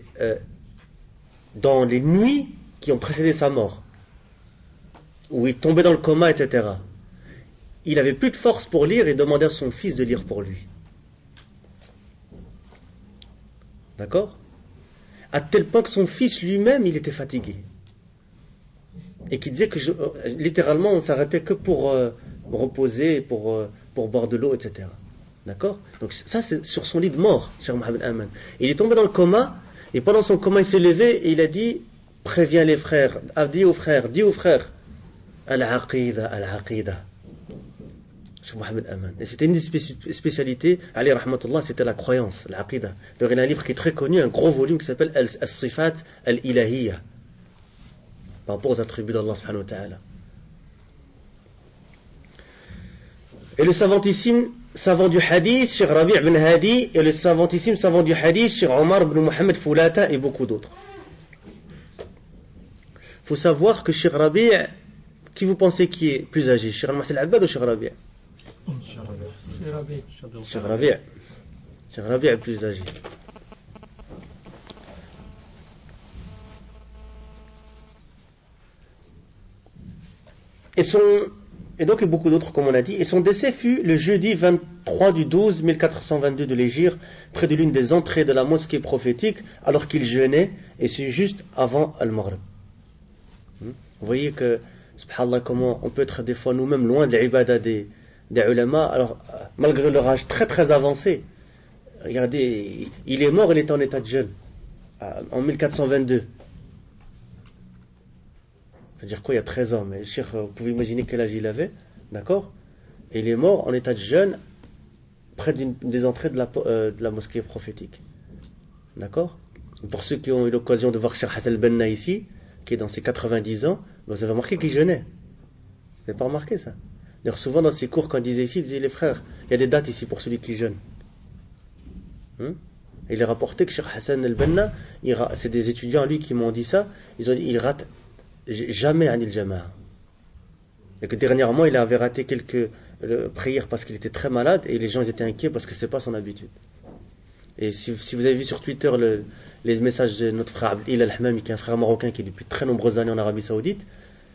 dans les nuits qui ont précédé sa mort, où il tombait dans le coma, etc. Il avait plus de force pour lire et demandait à son fils de lire pour lui. D'accord? À tel point que son fils lui-même, il était fatigué. Et qu'il disait que littéralement, on s'arrêtait que pour reposer, pour boire de l'eau, etc. D'accord? Donc ça, c'est sur son lit de mort, Cheikh Mohamed Aman. Il est tombé dans le coma, et pendant son coma, il s'est levé, et il a dit, préviens les frères, dis aux frères, al-aqida, al-aqida. Cheikh Mohamed Aman. Et c'était une des spécialités, Ali rahmatullah, c'était la croyance, l'aqida. Donc il y a un livre qui est très connu, un gros volume qui s'appelle As-Sifat al-Ilahiyya, par rapport aux attributs d'Allah subhanahu wa ta'ala. Et le savantissime savant du hadith, Cheikh Rabi' ibn Hadi, et le savantissime savant du hadith, Cheikh Omar ibn Mohamed Foulata, et beaucoup d'autres. Il faut savoir que Cheikh Rabi', qui vous pensez qui est plus âgé, Cheikh al-Muhsin al-Abbad ou Cheikh Rabi'? Cheikh Rabi'. Cheikh Rabi' est plus âgé. Et donc, beaucoup d'autres, comme on a dit. Et son décès fut le jeudi 23 du 12 1422 de l'Hégire, près de l'une des entrées de la mosquée prophétique, alors qu'il jeûnait, et c'est juste avant Al-Maghrib. Vous voyez que, subhanallah, comment on peut être des fois nous-mêmes loin de l'ibada des ulama, alors, malgré leur âge très très avancé. Regardez, il est mort, il était en état de jeûne, en 1422. C'est-à-dire quoi, il y a 13 ans, mais le cheikh, vous pouvez imaginer quel âge il avait, d'accord? Et il est mort en état de jeûne, près des entrées de la mosquée prophétique. D'accord? Pour ceux qui ont eu l'occasion de voir Cheikh Hassan al-Banna ici, qui est dans ses 90 ans, vous avez remarqué qu'il jeûnait. Vous n'avez pas remarqué ça? D'ailleurs, souvent dans ses cours, quand il disait ici, il disait les frères, il y a des dates ici pour celui qui jeûne. Et il est rapporté que Cheikh Hassan al-Banna, c'est des étudiants lui qui m'ont dit ça, ils ont dit il rate jamais Anil Jama'a. Et que dernièrement il avait raté quelques prières parce qu'il était très malade et les gens étaient inquiets parce que c'est pas son habitude. Et si vous avez vu sur Twitter les messages de notre frère Abdel Al-Hamami, qui est un frère marocain qui est depuis très nombreuses années en Arabie Saoudite,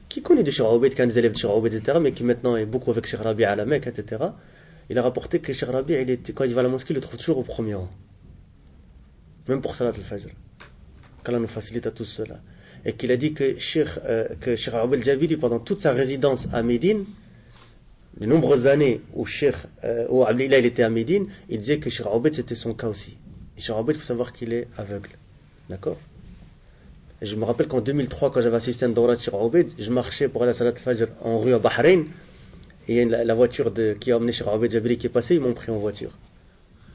qui connaît de Cheikh Obeid, qui est un des élèves de Cheikh Obeid, etc., mais qui maintenant est beaucoup avec Cheikh Rabi à la Mecque, etc., il a rapporté que Cheikh Rabi, quand il va à la mosquée, il le trouve toujours au premier rang. Même pour Salat al-Fajr. Qu'Allah nous facilite à tous cela. Et qu'il a dit que Cheikh Abdel Jabiri, pendant toute sa résidence à Médine, les nombreuses années où Abdelillah il était à Médine, il disait que Cheikh Abed c'était son cas aussi. Et Cheikh Abed, il faut savoir qu'il est aveugle. D'accord? Et je me rappelle qu'en 2003, quand j'avais assisté à une dawra de Cheikh Abed, je marchais pour aller à Salat al-Fajr en rue à Bahreïn, et la voiture qui a emmené Cheikh Abed Jabiri qui est passée, ils m'ont pris en voiture.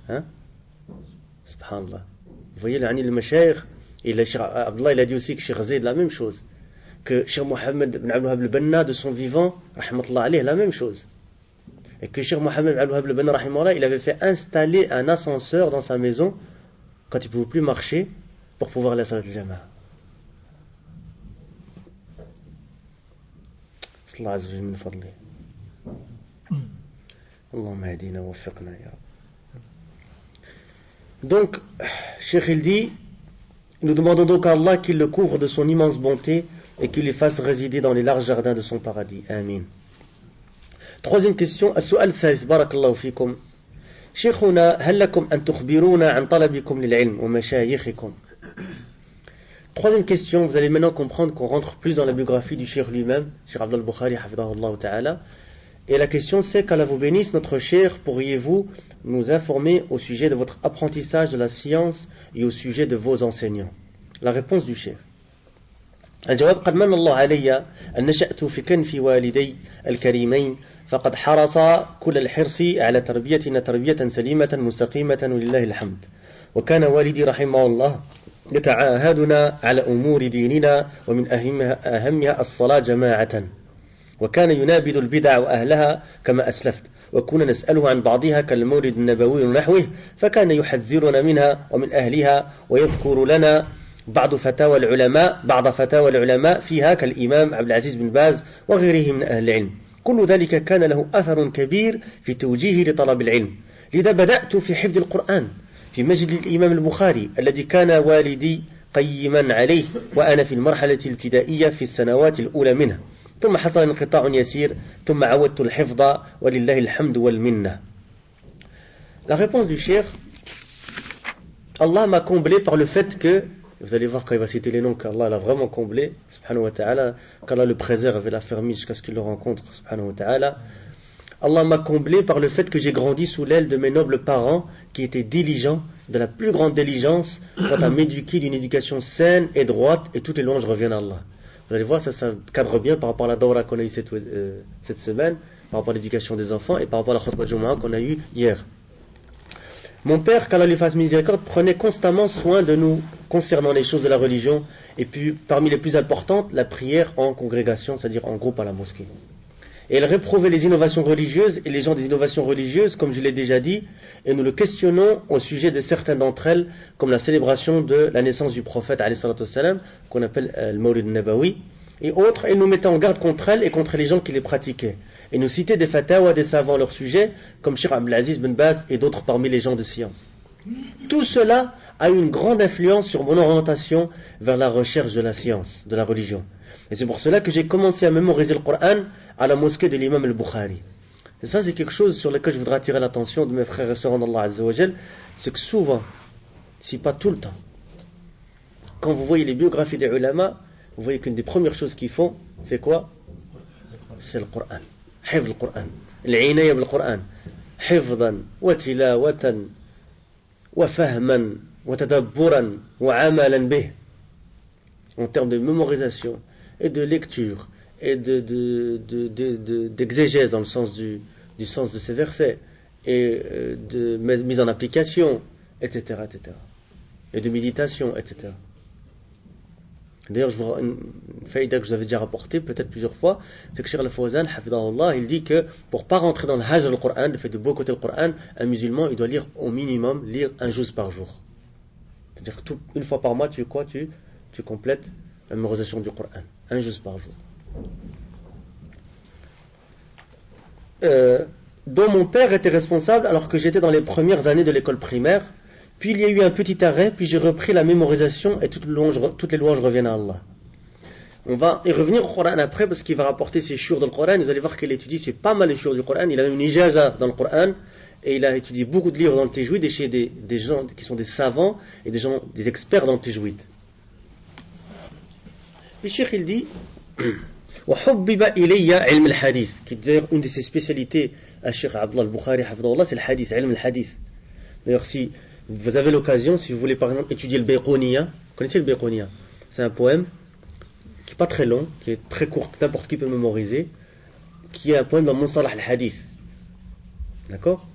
Hein? Subhanallah. Vous voyez, le Mashayikh, et le Cheikh Abdullah, il a dit aussi que Cheikh Zayd, la même chose. Que Cheikh Mohammed ibn Abdul al-Banna, de son vivant, rahmatullah alayh, la même chose. Et que Cheikh Mohammed ibn Abdul al-Banna, rahmatullah, il avait fait installer un ascenseur dans sa maison quand il ne pouvait plus marcher pour pouvoir aller à Salat al-Jama'a. Sallallahu azza wa jalla min fadli. Allahumma hadina wa waffiqna ya Rabb. Donc, Cheikh il dit, nous demandons donc à Allah qu'il le couvre de son immense bonté et qu'il les fasse résider dans les larges jardins de son paradis. Amin. Troisième question, السؤال الثالث بارك الله فيكم. شيخنا هل لكم أن تخبرونا عن طلبكم للعلم ومشايخكم. Troisième question, vous allez maintenant comprendre qu'on rentre plus dans la biographie du Cheikh lui-même, Cheikh Abdul Bukhari hafidahullah ta'ala. Et la question c'est, qu'Allah vous bénisse, notre Cheikh, pourriez-vous nous informer au sujet de votre apprentissage de la science et au sujet de vos enseignants. La réponse du Cheikh. الجواب قد من الله علي أن نشأت في كنف والدي الكريمين فقد حرص كل الحرص على تربيتنا تربية سليمة مستقيمة ولله الحمد وكان والدي رحمه الله يتعاهدنا على أمور ديننا ومن أهمها الصلاة جماعة وكان ينابذ البدع وأهلها كما أسلفت وكنا نسأله عن بعضها كالمولد النبوي ونحوه فكان يحذرنا منها ومن أهلها ويذكر لنا بعض فتاوى العلماء فيها كالإمام عبد العزيز بن باز وغيره من أهل العلم كل ذلك كان له أثر كبير في توجيهي لطلب العلم لذا بدأت في حفظ القرآن في مسجد الإمام البخاري الذي كان والدي قيما عليه وأنا في المرحلة الابتدائية في السنوات الأولى منها ثم حصل انقطاع يسير ثم عودت الحفظ ولله الحمد والمنة. La réponse du Cheikh, Allah m'a comblé par le fait que, vous allez voir quand il va citer les noms qu'Allah l'a vraiment comblé, subhanahu wa ta'ala, qu'Allah le préserve et l'affermit jusqu'à ce qu'il le rencontre, subhanahu wa ta'ala. Allah m'a comblé par le fait que j'ai grandi sous l'aile de mes nobles parents qui étaient diligents, de la plus grande diligence, quant à m'éduquer d'une éducation saine et droite, et toutes les louanges reviennent à Allah. Vous allez voir, ça cadre bien par rapport à la dawra qu'on a eu cette semaine, par rapport à l'éducation des enfants et par rapport à la khutbah Jumu'ah qu'on a eu hier. Mon père, qu'Allah lui fasse miséricorde, prenait constamment soin de nous concernant les choses de la religion, et puis parmi les plus importantes, la prière en congrégation, c'est-à-dire en groupe à la mosquée. Et il réprouvait les innovations religieuses et les gens des innovations religieuses, comme je l'ai déjà dit, et nous le questionnons au sujet de certaines d'entre elles, comme la célébration de la naissance du prophète, qu'on appelle le Mawlid Nabawi, et autres, et nous mettait en garde contre elles et contre les gens qui les pratiquaient. Et nous citait des fatawas des savants à leur sujet, comme Cheikh Abdel Aziz bin Baz et d'autres parmi les gens de science. Tout cela a eu une grande influence sur mon orientation vers la recherche de la science, de la religion. Et c'est pour cela que j'ai commencé à mémoriser le Coran à la mosquée de l'imam al-Bukhari. Et ça, c'est quelque chose sur lequel je voudrais attirer l'attention de mes frères et sœurs en Allah Azza wa Jal, c'est que souvent, si pas tout le temps, quand vous voyez les biographies des ulama, vous voyez qu'une des premières choses qu'ils font, c'est quoi? C'est le Coran. حفظ القرآن العناية بالقرآن حفظا وتلاوة وفهما وتدبرا وعملا به en termes de mémorisation et de lecture et d'exégèse dans le sens du sens de ces versets et de mise en application, etc., etc., et de méditation, etc. D'ailleurs, une faïda que je vous avais déjà rapportée, peut-être plusieurs fois, c'est que Cheikh Al-Fawzan, hafidahullah, il dit que pour pas rentrer dans le hajj du Coran, le fait de boycotter le Coran, un musulman, il doit lire au minimum, lire un juz par jour. C'est-à-dire qu'une fois par mois, tu complètes la mémorisation du Coran. Un juz par jour. Dont mon père était responsable alors que j'étais dans les premières années de l'école primaire. Puis il y a eu un petit arrêt, puis j'ai repris la mémorisation et toutes les louanges reviennent à Allah. On va y revenir au Coran après parce qu'il va rapporter ses churs dans le Coran. Vous allez voir qu'il étudie, c'est pas mal les churs du Coran. Il a même une ijaza dans le Coran et il a étudié beaucoup de livres dans le Tajwid et chez des gens qui sont des savants et des experts dans le Tajwid. Le Cheikh il dit وحبب إلي علم الحديث qui est d'ailleurs une de ses spécialités à Cheikh Abdullah al-Bukhari hafidahullah, c'est le hadith, علم الحديث. D'ailleurs si vous avez l'occasion, si vous voulez par exemple étudier le Bayquniya, vous connaissez le Bayquniya? C'est un poème qui n'est pas très long, qui est très court, n'importe qui peut mémoriser, qui est un poème dans Mustalah al-Hadith. D'accord?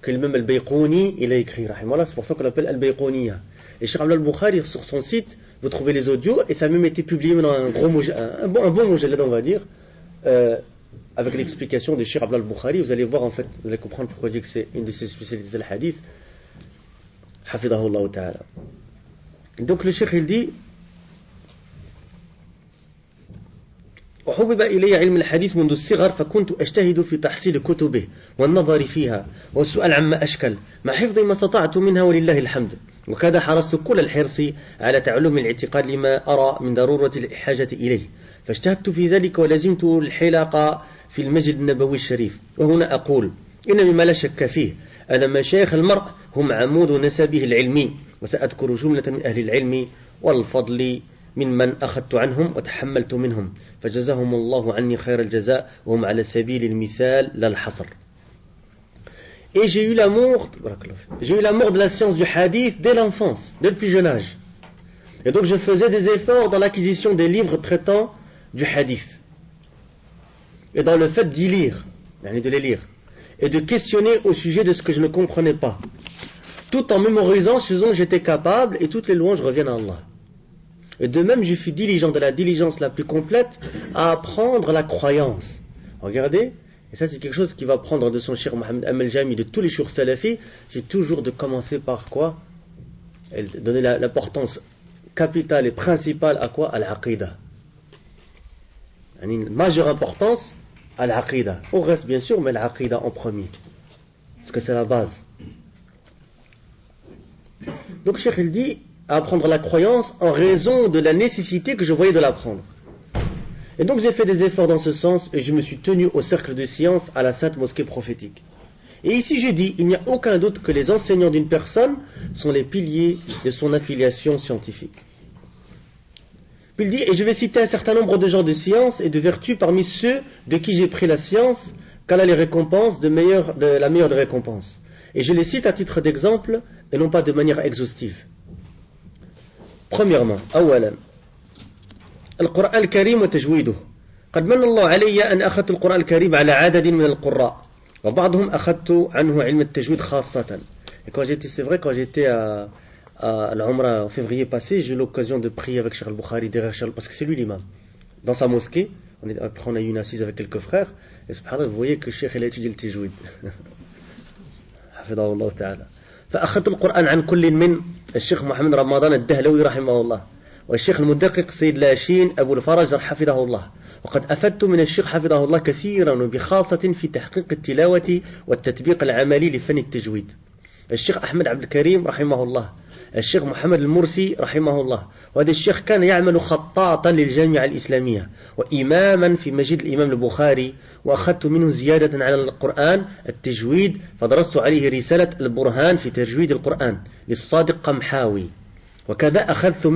Que même al-Bayquni, il a écrit, rahimahullah, c'est pour ça qu'on l'appelle al-Bayquniya. Et Cheikh Abdullah al-Bukhari, sur son site, vous trouvez les audios, et ça a même été publié dans un bon mujallad, on va dire, avec l'explication de Cheikh Abdullah al-Bukhari. Vous allez voir, en fait, vous allez comprendre pourquoi je dis que c'est une de ses spécialités al-Hadith. Hafidahullah ta'ala. Donc le Cheikh il dit وحبب إلي علم الحديث منذ الصغر فكنت أجتهد في تحصيل كتبه والنظر فيها والسؤال عما أشكل مع حفظ ما استطعت منها ولله الحمد وكذا حرصت كل الحرص على تعلم الاعتقاد لما أرى من ضرورة الحاجة إليه فاجتهدت في ذلك ولزمت الحلقة في المسجد النبوي الشريف وهنا أقول إن مما لا شك فيه أن مشايخ المرء هم عمود نسبه العلمي وسأذكر جملة من أهل العلم والفضل من أخذت عنهم وتحملت منهم فجزاهم الله عني خير الجزاء وهم على سبيل المثال لا الحصر. Et j'ai eu l'amour de la science du hadith dès l'enfance, dès le plus jeune âge. Et donc je faisais des efforts dans l'acquisition des livres traitant du hadith. Et dans le fait d'y lire, de les lire. Et de questionner au sujet de ce que je ne comprenais pas. Tout en mémorisant ce dont j'étais capable et toutes les louanges reviennent à Allah. Et de même, je fus diligent de la diligence la plus complète à apprendre la croyance. Regardez, et ça c'est quelque chose qui va prendre de son cheikh Mohammed Amal Jami, de tous les chours salafis, c'est toujours de commencer par quoi? Donner l'importance capitale et principale à quoi? À l'aqida. Une majeure importance à l'aqida. Au reste bien sûr, mais l'aqida en premier. Parce que c'est la base. Donc cheikh il dit à apprendre la croyance en raison de la nécessité que je voyais de l'apprendre. Et donc j'ai fait des efforts dans ce sens et je me suis tenu au cercle de sciences à la Sainte Mosquée prophétique. Et ici je dis, il n'y a aucun doute que les enseignants d'une personne sont les piliers de son affiliation scientifique. Puis il dit, et je vais citer un certain nombre de gens de science et de vertu parmi ceux de qui j'ai pris la science, qu'Allah les récompense de la meilleure des récompenses. Et je les cite à titre d'exemple et non pas de manière exhaustive. Premièrement, أولا القرآن الكريم وتجويده قد من الله علي أن أخذت القرآن الكريم على عدد من القراء وبعضهم أخذت عنه علم التجويد خاصة. Et c'est vrai, quand j'étais à l'Umrah en février passé, j'ai eu l'occasion de prier avec Cheikh Al-Bukhari derrière Cheikh, parce que c'est lui l'imam. Dans sa mosquée, après on a eu une assise avec quelques frères, et subhanallah, vous voyez que Cheikh il a étudié le tajwid. حفظه الله تعالى. فأخذت القرآن عن كل من الشيخ محمد رمضان الدهلوي رحمه الله والشيخ المدقق سيد لاشين أبو الفرج حفظه الله وقد أفدت من الشيخ حفظه الله كثيرا وبخاصة في تحقيق التلاوة والتطبيق العملي لفن التجويد. الشيخ أحمد عبد الكريم رحمه الله الشيخ محمد المرسي رحمه الله وهذا الشيخ كان يعمل خطاطا للجامعة الإسلامية وإماما في مسجد الإمام البخاري وأخذت منه زيادة على القرآن التجويد فدرست عليه رسالة البرهان في تجويد القرآن للصادق قمحاوي وكذا أخذت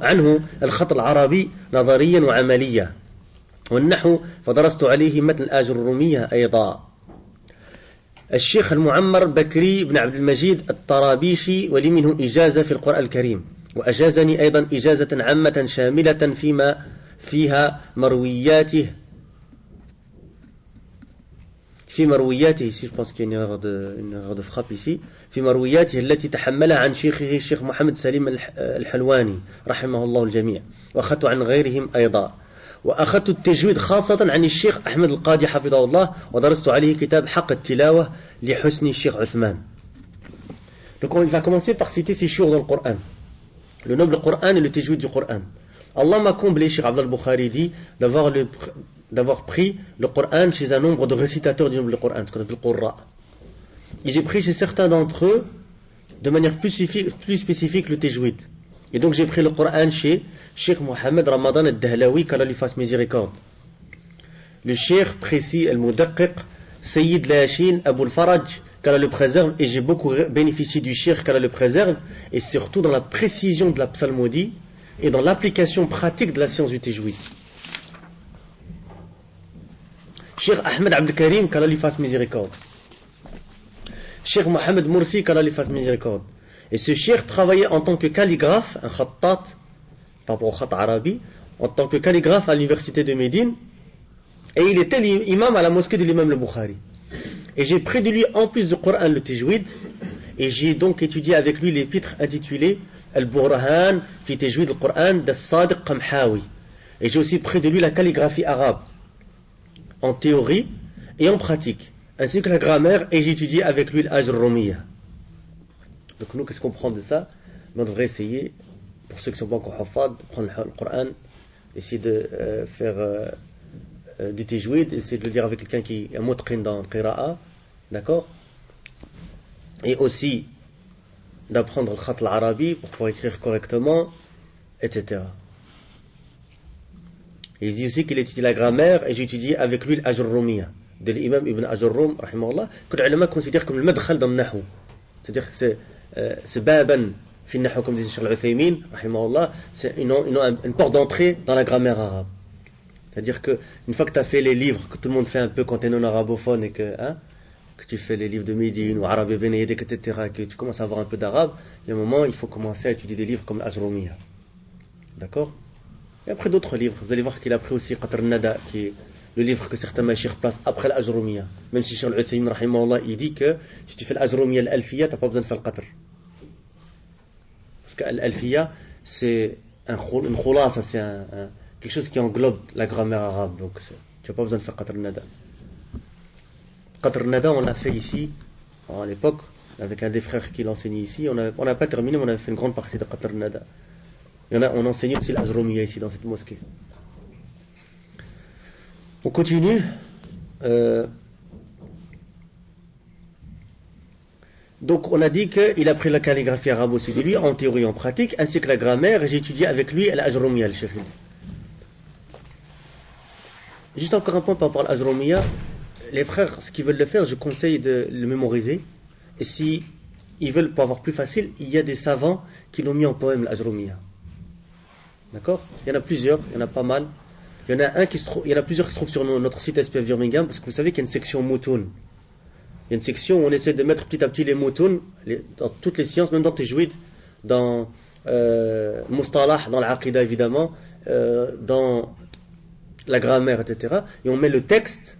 عنه الخط العربي نظريا وعمليا والنحو فدرست عليه متن الآجر الرومية أيضا. الشيخ المعمر بكري بن عبد المجيد الطرابيشي ولي منه إجازة في القرآن الكريم وأجازني أيضا إجازة عامة شاملة فيها مروياته في مروياته ici je pense qu'il y a une erreur de frappe ici في مروياته التي تحملها عن شيخه الشيخ محمد سليم الحلواني رحمه الله الجميع وأخذت عن غيرهم أيضا وأخذت التجويد خاصة عن الشيخ أحمد القاضي حفظه الله ودرست عليه كتاب حق التلاوة لحسن الشيخ عثمان. Donc il va commencer par citer ces chouurs dans le Coran, le noble Coran et le tajwid du Coran. Allah m'a comblé, Cheikh Abdel Bukhari dit, d'avoir pris le Coran chez un nombre de récitateurs du noble Coran, ce qu'on appelle le Qurra. Et j'ai pris chez certains d'entre eux, de manière plus spécifique, le tajwid. Et donc j'ai pris le Coran chez Cheikh Mohamed Ramadan al-Dahlawi, qu'Allah lui fasse miséricorde. Le Cheikh précis al-Mudaqiq, Sayyid Lashin Abu al-Faraj, qu'Allah le préserve, et j'ai beaucoup bénéficié du Cheikh, qu'Allah le préserve, et surtout dans la précision de la psalmodie, et dans l'application pratique de la science du tajwid. Cheikh Ahmed Abdel Karim, qu'Allah lui fasse miséricorde. Cheikh Mohamed Moursi, qu'Allah lui fasse miséricorde. Et ce cheikh travaillait en tant que calligraphe, un khattat, par rapport au khat arabi, en tant que calligraphe à l'université de Médine, et il était l'imam à la mosquée de l'imam le Bukhari. Et j'ai pris de lui en plus du Coran le tajwid, et j'ai donc étudié avec lui l'épître intitulé Al-Burhan fi tajwid al-Coran d'As-Sadiq Qamhawi. Et j'ai aussi pris de lui la calligraphie arabe, en théorie et en pratique, ainsi que la grammaire, et j'ai étudié avec lui l'Ajr-Rumiyya. Donc nous, qu'est-ce qu'on prend de ça? On devrait essayer, pour ceux qui ne sont pas encore hafad, de prendre le Coran, essayer de faire du tajwid, essayer de le lire avec quelqu'un qui est mutqin dans le qira'a, d'accord? Et aussi d'apprendre le khat al-arabi pour pouvoir écrire correctement, etc. Et il dit aussi qu'il étudie la grammaire, et j'ai étudié avec lui l'Ajr-Rumiyya de l'imam Ibn Ajr-Rum, rahimahullah, que les ulama considèrent comme le madkhal dans le nahu. C'est-à-dire que c'est baban fi nahu, comme disait Cheikh Al-Uthaymin, rahimahullah, c'est une porte d'entrée dans la grammaire arabe. C'est-à-dire que une fois que tu as fait les livres que tout le monde fait un peu quand tu es non arabophone et que tu fais les livres de Médine ou Arabe Ben Yedek, etc., que tu commences à avoir un peu d'arabe, il y a un moment il faut commencer à étudier des livres comme l'Ajr-Rumiyya. D'accord? Et après d'autres livres, vous allez voir qu'il a pris aussi Qatr al-Nada, qui est le livre que certains machirs placent après l'Ajr-Rumiyya. Même si Cheikh Al-Uthaymin, rahimahullah, il dit que si tu fais l'Ajr-Rumiyya l'Alfiyya, tu n'as pas besoin de faire le Qatr. Parce que l'Alfiyya, c'est une khulasa, c'est quelque chose qui englobe la grammaire arabe. Donc tu n'as pas besoin de faire Qatr al-Nada. Qatr al-Nada, on l'a fait ici, à l'époque, avec un des frères qui l'enseignait ici. On n'a pas terminé, mais on a fait une grande partie de Qatr al-Nada. On enseignait aussi l'Ajr-Rumiyya ici, dans cette mosquée. On continue. Donc on a dit qu'il a pris la calligraphie arabe aussi de lui, en théorie et en pratique, ainsi que la grammaire, et j'ai étudié avec lui l'Ajr-Rumiyya, le Cheikh. Juste encore un point par rapport à l'Ajr-Rumiyya. Les frères, ce qu'ils veulent le faire, je conseille de le mémoriser. Et si ils veulent, pour avoir plus facile, il y a des savants qui l'ont mis en poème, l'Ajr-Rumiyya. D'accord? Il y en a plusieurs, il y en a pas mal. Il y en a plusieurs qui se trouvent sur notre site SPF Birmingham, parce que vous savez qu'il y a une section moutoun. Il y a une section où on essaie de mettre petit à petit les moutoun, dans toutes les sciences, même dans tajwid, dans mustalah, dans l'aqida évidemment, dans la grammaire, etc. Et on met le texte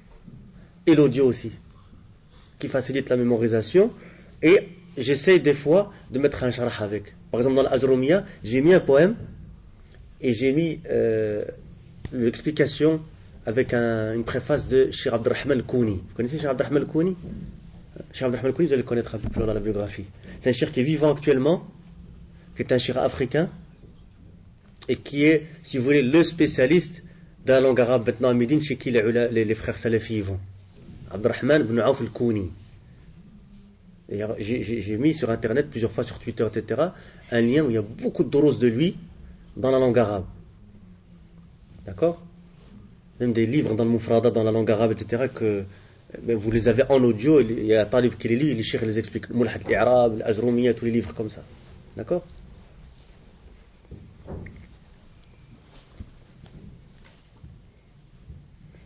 et l'audio aussi, qui facilite la mémorisation. Et j'essaie des fois de mettre un sharh avec. Par exemple, dans l'Ajr-Rumiyya, j'ai mis un poème et j'ai mis l'explication avec une préface de Cheikh Abdurrahman al-Kouni. Vous connaissez Cheikh Abdurrahman al-Kouni? Cheikh Abdurrahman al-Kouni, vous allez le connaître un peu plus loin dans la biographie. C'est un cheikh qui est vivant actuellement, qui est un cheikh africain, et qui est, si vous voulez, le spécialiste de la langue arabe maintenant à Médine, chez qui les frères salafis vont. Abdurrahman ibn Auf al-Kouni. J'ai mis sur internet, plusieurs fois sur Twitter, etc., un lien où il y a beaucoup de doros de lui dans la langue arabe. D'accord? Même des livres dans le Mufrada, dans la langue arabe, etc., que vous les avez en audio, il y a un talib qui les lit, les cheikh les explique. Mulhat al-I'rab, l'Ajr-Rumiyya, tous les livres comme ça. D'accord?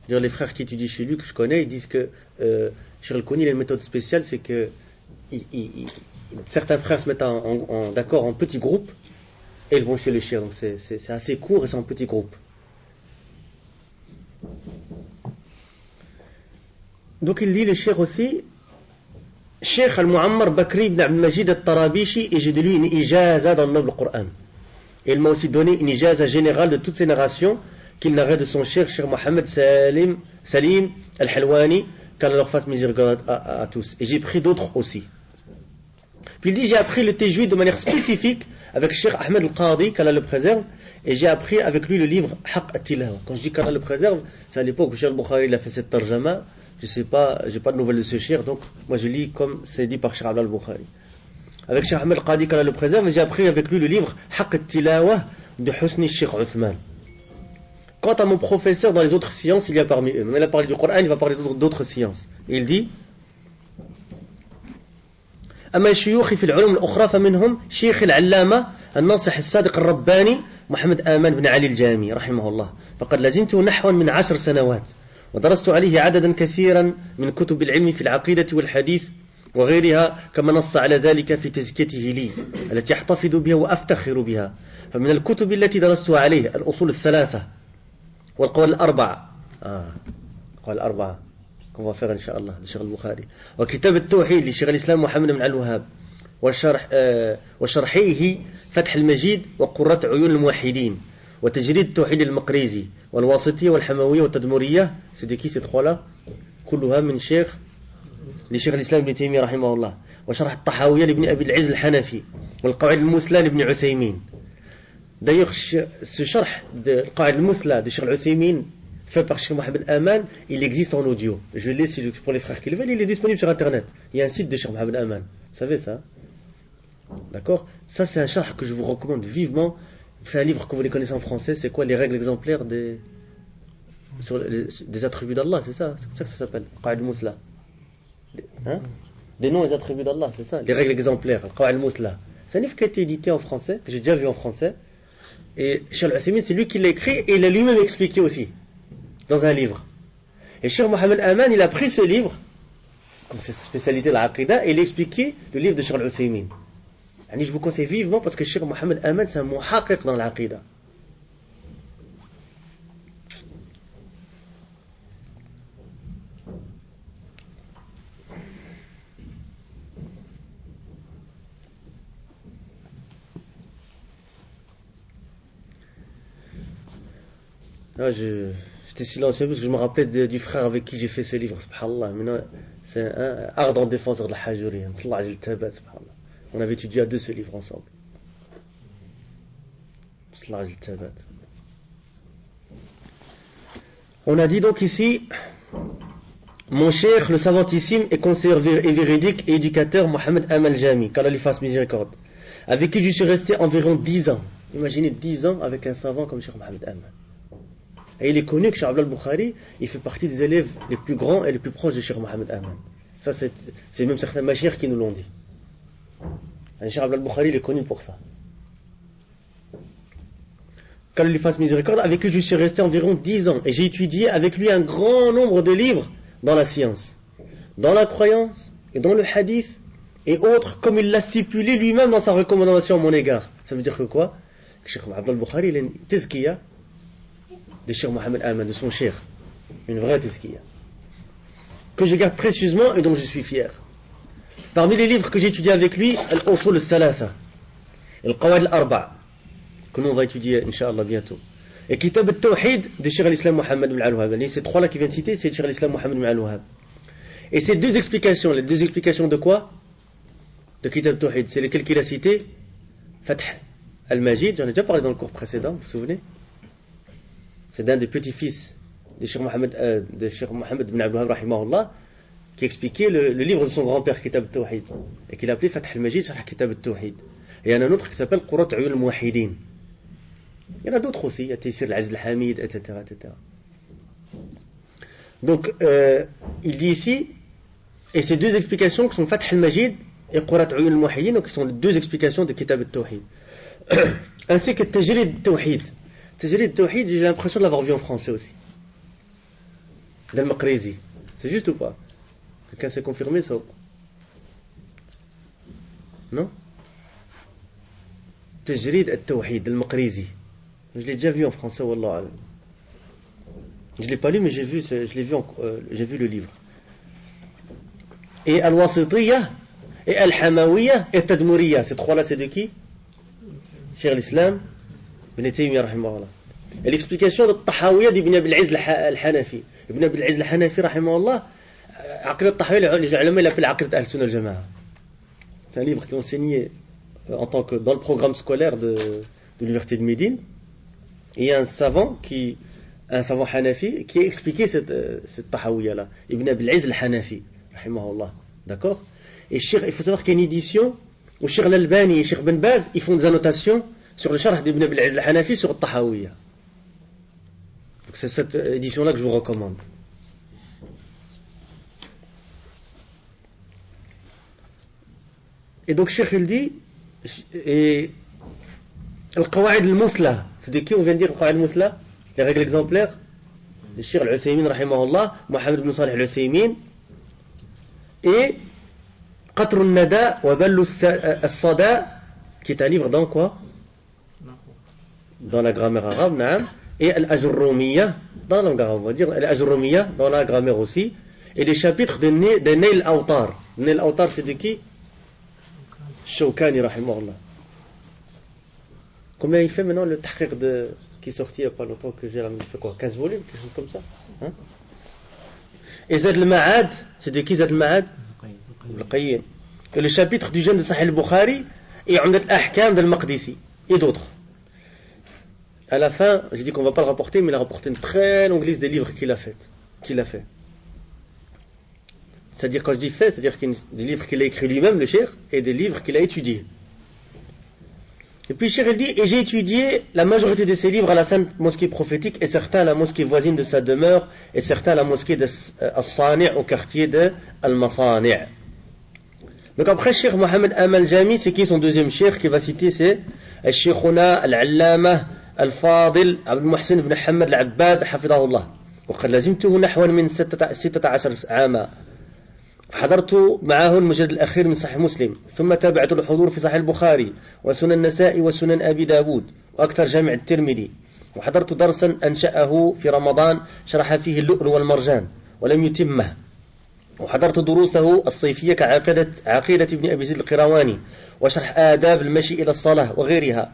Les frères qui étudient chez lui, que je connais, ils disent que Cheikh Al-Kouni, il a une méthode spéciale, c'est que certains frères se mettent d'accord en petits groupes et ils vont chez le cheikh. Donc c'est assez court et c'est en petits groupes. Donc il dit le cheikh aussi, Cheikh Al-Muammar Bakri ibn Abd al-Majid al-Tarabishi, et j'ai de lui une ijaza dans le noble Coran. Et il m'a aussi donné une ijaza générale de toutes ces narrations qu'il narrait de son cheikh Mohamed Salim Al-Halwani, qu'Allah leur fasse miséricorde à tous. Et j'ai pris d'autres aussi. Puis il dit, j'ai appris le tajwid de manière spécifique avec Cheikh Ahmed Al-Qadi, qu'Allah le préserve, et j'ai appris avec lui le livre Haqq At-Tilawa. Quand je dis qu'Allah le préserve, c'est à l'époque où Cheikh Al-Bukhari il a fait cette tarjama. Je sais pas, j'ai pas de nouvelles de ce cheikh, donc moi je lis comme c'est dit par Cheikh Abdel Al-Bukhari. Avec Cheikh Ahmed Al-Qadi, qu'Allah le préserve, j'ai appris avec lui le livre Haqq At-Tilawa de Husni Cheikh Uthman. Quant à mon professeur dans les autres sciences, il y a parmi eux. Mais il a parlé du Coran, il va parler d'autres sciences. Et il dit أما شيوخي في العلوم الأخرى فمنهم شيخ العلامة الناصح الصادق الرباني محمد آمان بن علي الجامي رحمه الله، فقد لزمته نحو من 10 سنوات، ودرست عليه عددا كثيرا من كتب العلم في العقيدة والحديث وغيرها، كما نص على ذلك في تزكيته لي التي أحتفظ بها وأفتخر بها. فمن الكتب التي درستها عليه الأصول الثلاثة والقواعد الأربعة القواعد الأربعة qu'on va faire إن شاء الله لشيخ البخاري، وكتاب التوحيد لشيخ الإسلام محمد بن عبد الوهاب، وشرحيه فتح المجيد وقرة عيون الموحدين، وتجريد التوحيد المقريزي والواسطية والحموية والتدمرية. c'est de qui ces trois-là؟ كلها من شيخ لشيخ الإسلام ابن تيمية رحمه الله، وشرح الطحاوية لابن أبي العز الحنفي، والقواعد المثلى لابن عثيمين. D'ailleurs, ce شرح de القواعد المثلى de Cheikh Al-Uthaymin fait par Cheikh Mohamed Aman, il existe en audio. Je l'ai pour les frères qui le veulent, il est disponible sur internet. Il y a un site de Cheikh Mohamed Aman. Vous savez ça? D'accord? Ça, c'est un charh que je vous recommande vivement. C'est un livre que vous les connaissez en français. C'est quoi les règles exemplaires des attributs d'Allah? C'est ça? C'est comme ça que ça s'appelle. Qa'id al-Muthla. Des noms et attributs d'Allah, c'est ça? Les règles exemplaires. Qa'id al-Muthla. C'est un livre qui a été édité en français, que j'ai déjà vu en français. Et Cheikh Al-Uthaymin, c'est lui qui l'a écrit et il a lui-même expliqué aussi. Dans un livre. Et Cheikh Mohamed Aman, il a pris ce livre, comme cette spécialité de l'Aqidah, et il a expliqué le livre de Cheikh Al-Uthaymin. Je vous conseille vivement parce que Cheikh Mohamed Aman, c'est un muhaqqiq dans l'Aqidah. J'étais silencieux parce que je me rappelais du frère avec qui j'ai fait ce livre, subhanallah. Maintenant, c'est un ardent défenseur de la Hajuri. On avait étudié à deux ce livre ensemble. On a dit donc ici, mon cheikh, le savantissime et conseiller et véridique et éducateur Mohamed Amal Jami, qu'Allah lui fasse miséricorde, avec qui je suis resté environ 10 ans. Imaginez 10 ans avec un savant comme Cheikh Mohamed Amal. Et il est connu que Cheikh Abdel Bukhari, il fait partie des élèves les plus grands et les plus proches de Cheikh Mohamed Aman. Ça, c'est même certains machires qui nous l'ont dit. Cheikh Abdel Bukhari, il est connu pour ça. Qu'Allah lui fasse miséricorde, avec lui je suis resté environ 10 ans. Et j'ai étudié avec lui un grand nombre de livres dans la science, dans la croyance, et dans le hadith, et autres, comme il l'a stipulé lui-même dans sa recommandation à mon égard. Ça veut dire que quoi? Que Cheikh Abdel Bukhari, il a une tazkiya de Cheikh Mohamed Aman, de son cheikh, une vraie tazkiya que je garde précieusement et dont je suis fier. Parmi les livres que j'ai étudiés avec lui, Al-Usul al-Thalatha, Al-Qawaid al-Arba', que nous on va étudier Inch'Allah bientôt, et Kitab al-Tawhid de Cheikh al-Islam Mohamed ibn al-Wahhab. Ces trois-là qui viennent citer, c'est Cheikh al-Islam Mohamed ibn al-Wahhab. Et ces deux explications, les deux explications de quoi? De Kitab al-Tawhid, c'est lesquelles qu'il a cité? Fath al-Majid, j'en ai déjà parlé dans le cours précédent, vous vous souvenez? C'est d'un des petits-fils de Cheikh Mohamed ibn Abd al-Wahhab rahimahullah, qui expliquait le livre de son grand-père Kitab al-Tawhid, et qu'il appelait Fath al-Majid Sharh Kitab al-Tawhid. Et il y en a un autre qui s'appelle Qurrat Uyun al-Muwahhidin. Il y en a d'autres aussi, il y a Taysir al-Aziz al-Hamid, etc., etc. Donc, il dit ici, et ces deux explications qui sont Fath al-Majid et Qurrat Uyun al-Muwahhidin, donc qui sont les deux explications de Kitab al-Tawhid. Ainsi que Tajrid al-Tawhid. Tajrid al-Tawhid, j'ai l'impression de l'avoir vu en français aussi. D'Al-Maqrizi. C'est juste ou pas? Quelqu'un s'est confirmé ça ou pas? Non? Tajrid al-Tawhid, Al-Maqrizi. Je l'ai déjà vu en français, wallah. Je ne l'ai pas lu, mais j'ai vu le livre. et Al-Wasitiyya, et Al-Hamawiyya, et Tadmuriyya. Ces trois-là, c'est de qui? Cheikh l'Islam, Ibn Taymiyyah, rahimahullah. Et l'explication de Tahawiyya d'Ibn Abil Izz al-Hanafi. Ibn Abil Izz al-Hanafi, rahimahullah, Aqidat Tahawiyya, les ulama l'appellent Aqidat al-Sunnah al-Jama'a. C'est un livre qui est enseigné en tant que dans le programme scolaire de l'université de Médine. Et il y a un savant Hanafi qui a expliqué cette Tahawiyya-là. Ibn Abil Izz al-Hanafi, rahimahullah. D'accord? Et il faut savoir qu'il y a une édition où Cheikh Al-Albani et Cheikh Ben Baz, ils font des annotations sur le Sharh d'Ibn Abil Izz al-Hanafi sur Tahawiyya. Donc c'est cette édition-là que je vous recommande. Et donc Cheikh il dit, et Al-Qawa'id al-Musla, c'est de qui on vient de dire Al-Qawa'id al-Musla? Les règles exemplaires de Cheikh Al-Uthaymin, rahimahullah, Mohamed ibn Salih Al-Uthaymin, et Qatr al-Nada wa Ballu al-Sada, qui est un livre dans quoi? Dans la grammaire arabe, naam. Et Al-Ajurrumiyya, dans la langue arabe, on va dire Al-Ajurrumiyya, dans la grammaire aussi, et des chapitres de Nail Awtar. Nail Awtar, c'est de qui? Shawkani, rahimahullah. Combien il fait maintenant le tahqiq qui est sorti il n'y a pas longtemps que j'ai ramené? Il fait quoi? 15 volumes, quelque chose comme ça, hein? Et Zad al-Ma'ad, c'est de qui Zad al-Ma'ad? Al-Qayyim. Et le chapitre du jeune de Sahih al-Bukhari et Umdat al-Ahkam del-Maqdisi et d'autres. À la fin, j'ai dit qu'on ne va pas le rapporter, mais il a rapporté une très longue liste des livres qu'il a fait. C'est-à-dire, quand je dis fait, c'est-à-dire qu'il y a des livres qu'il a écrits lui-même, le cheikh, et des livres qu'il a étudiés. Et puis, le cheikh, il dit, et j'ai étudié la majorité de ces livres à la Sainte Mosquée prophétique, et certains à la mosquée voisine de sa demeure, et certains à la mosquée de As-Sani' au quartier de Al-Masani'. Donc après, cheikh Mohamed Amal Jami, c'est qui son deuxième cheikh qui va citer? C'est Al-Sheikhuna Al-Allama Al-Fadil Abdul Muhsin ibn Hamad Al-Abbad, حفظه الله. وقد لازمته نحو من 16 عاما. حضرت معه المجلد الأخير من صحيح مسلم، ثم تابعت الحضور في صحيح البخاري وسنن النسائي وسنن أبي داود وأكثر جامع الترمذي، وحضرت درسا أنشأه في رمضان شرح فيه اللؤلؤ والمرجان ولم يتمه، وحضرت دروسه الصيفية كعقيدة ابن أبي زيد القيرواني وشرح آداب المشي إلى الصلاة وغيرها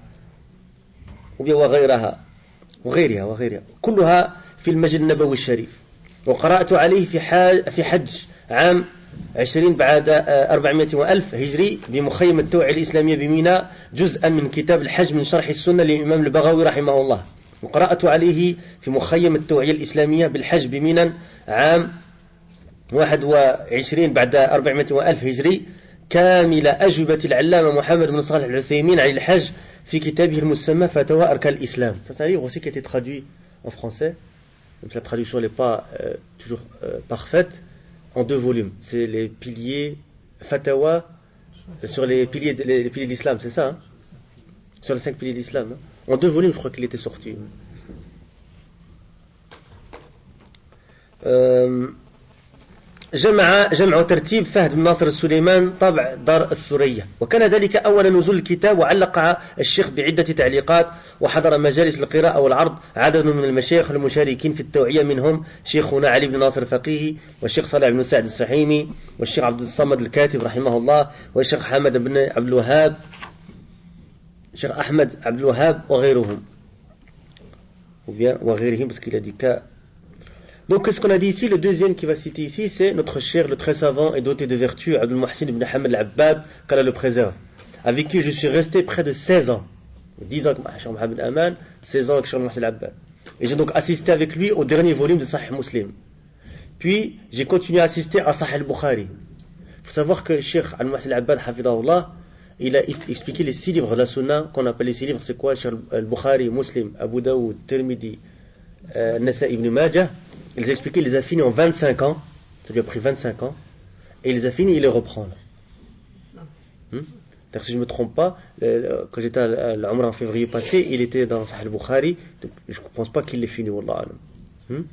كلها في المسجد النبوي الشريف. وقرأت عليه في حج عام 20 بعد 400 وألف هجري بمخيم التوعية الإسلامية بميناء جزءا من كتاب الحج من شرح السنة للإمام البغوي رحمه الله. وقرأت عليه في مخيم التوعية الإسلامية بالحج بميناء عام 21 بعد 400 وألف هجري كامل أجوبة العلامة محمد بن صالح العثيمين عن الحج في كتابه المسمى فتوى أركان الإسلام. C'est un livre aussi qui a été traduit en français. Même si la traduction n'est pas toujours parfaite, en 2 volumes. C'est les piliers Fatawa sur les piliers de l'islam, c'est ça, hein? Sur les 5 piliers de l'islam, hein? En 2 volumes, je crois qu'il était sorti. جمع وترتيب فهد بن ناصر السليمان طبع دار الثريا، وكان ذلك أول نزول الكتاب، وعلق الشيخ بعدة تعليقات، وحضر مجالس القراءة والعرض عدد من المشايخ المشاركين في التوعية، منهم شيخنا علي بن ناصر الفقيهي، والشيخ صالح بن سعد السحيمي، والشيخ عبد الصمد الكاتب رحمه الله، والشيخ حمد بن عبد الوهاب، الشيخ أحمد عبد الوهاب وغيرهم parce qu'il a dit que. Donc, qu'est-ce qu'on a dit ici? Le deuxième qui va citer ici, c'est notre cher, le très savant et doté de vertu, Abdul Muhsin ibn Hamad al-Abbad, qu'Allah le préserve, avec qui je suis resté près de 16 ans. 10 ans avec Cheikh Mohamed Aman, 16 ans avec Cheikh Muhsin al-Abbad. Et j'ai donc assisté avec lui au dernier volume de Sahih Muslim. Puis, j'ai continué à assister à Sahih al-Bukhari. Il faut savoir que Cheikh Al-Muhsin al-Abbad, hafidahullah, il a expliqué les 6 livres de la Sunna, qu'on appelle les 6 livres, c'est quoi? Cheikh al-Bukhari, Muslim, Abu Daoud, Tirmidhi, Nasa'i ibn Majah. Il les a expliqués, il les a finis en 25 ans. Ça lui a pris 25 ans. Et il les a finis, il les reprend là. Si je ne me trompe pas, quand j'étais à l'Umrah en février passé, il était dans Sahih al-Bukhari. Je ne pense pas qu'il l'ait fini, wallah alam.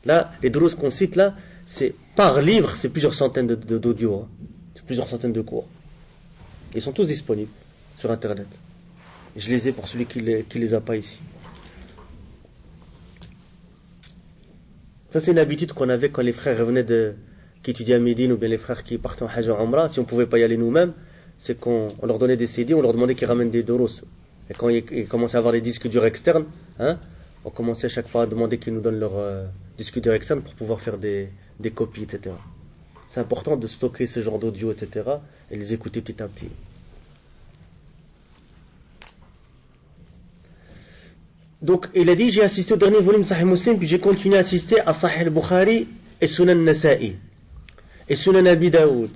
Là, les drous qu'on cite là, c'est par livre, c'est plusieurs centaines d'audios. Hein. C'est plusieurs centaines de cours. Ils sont tous disponibles sur Internet. Je les ai pour celui qui les a pas ici. Ça, c'est une habitude qu'on avait quand les frères revenaient qui étudiaient à Médine ou bien les frères qui partaient en Hajj en Umrah, si on ne pouvait pas y aller nous-mêmes, c'est qu'on leur donnait des CD, on leur demandait qu'ils ramènent des doros. Et quand ils commençaient à avoir des disques durs externes, hein, on commençait à chaque fois à demander qu'ils nous donnent leurs disques durs externes pour pouvoir faire des copies, etc. C'est important de stocker ce genre d'audio, etc. et les écouter petit à petit. Donc, il a dit, j'ai assisté au dernier volume de Sahih Muslim, puis j'ai continué à assister à Sahih al-Bukhari et Sunan Nasa'i, et Sunan Abi Daoud,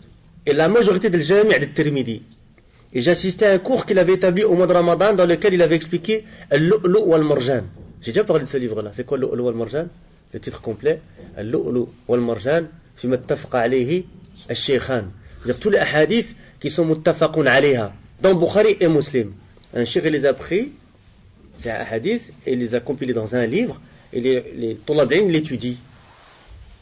et la majorité del Jami' al-Tirmidhi. Et j'ai assisté à un cours qu'il avait établi au mois de Ramadan, dans lequel il avait expliqué Al-Lu'lu' wal-Marjan. J'ai déjà parlé de ce livre-là. C'est quoi Al-Lu'lu' wal-Marjan? Le titre complet, Al-Lu'lu' wal-Marjan, fi muttafaqa alayhi al-Shaykhan. C'est-à-dire tous les hadiths qui sont muttafaqun alayha, dans Bukhari et Muslim. Un cheikh les a pris, c'est un hadith, et il les a compilés dans un livre, et les Tulab al-Ilm l'étudient.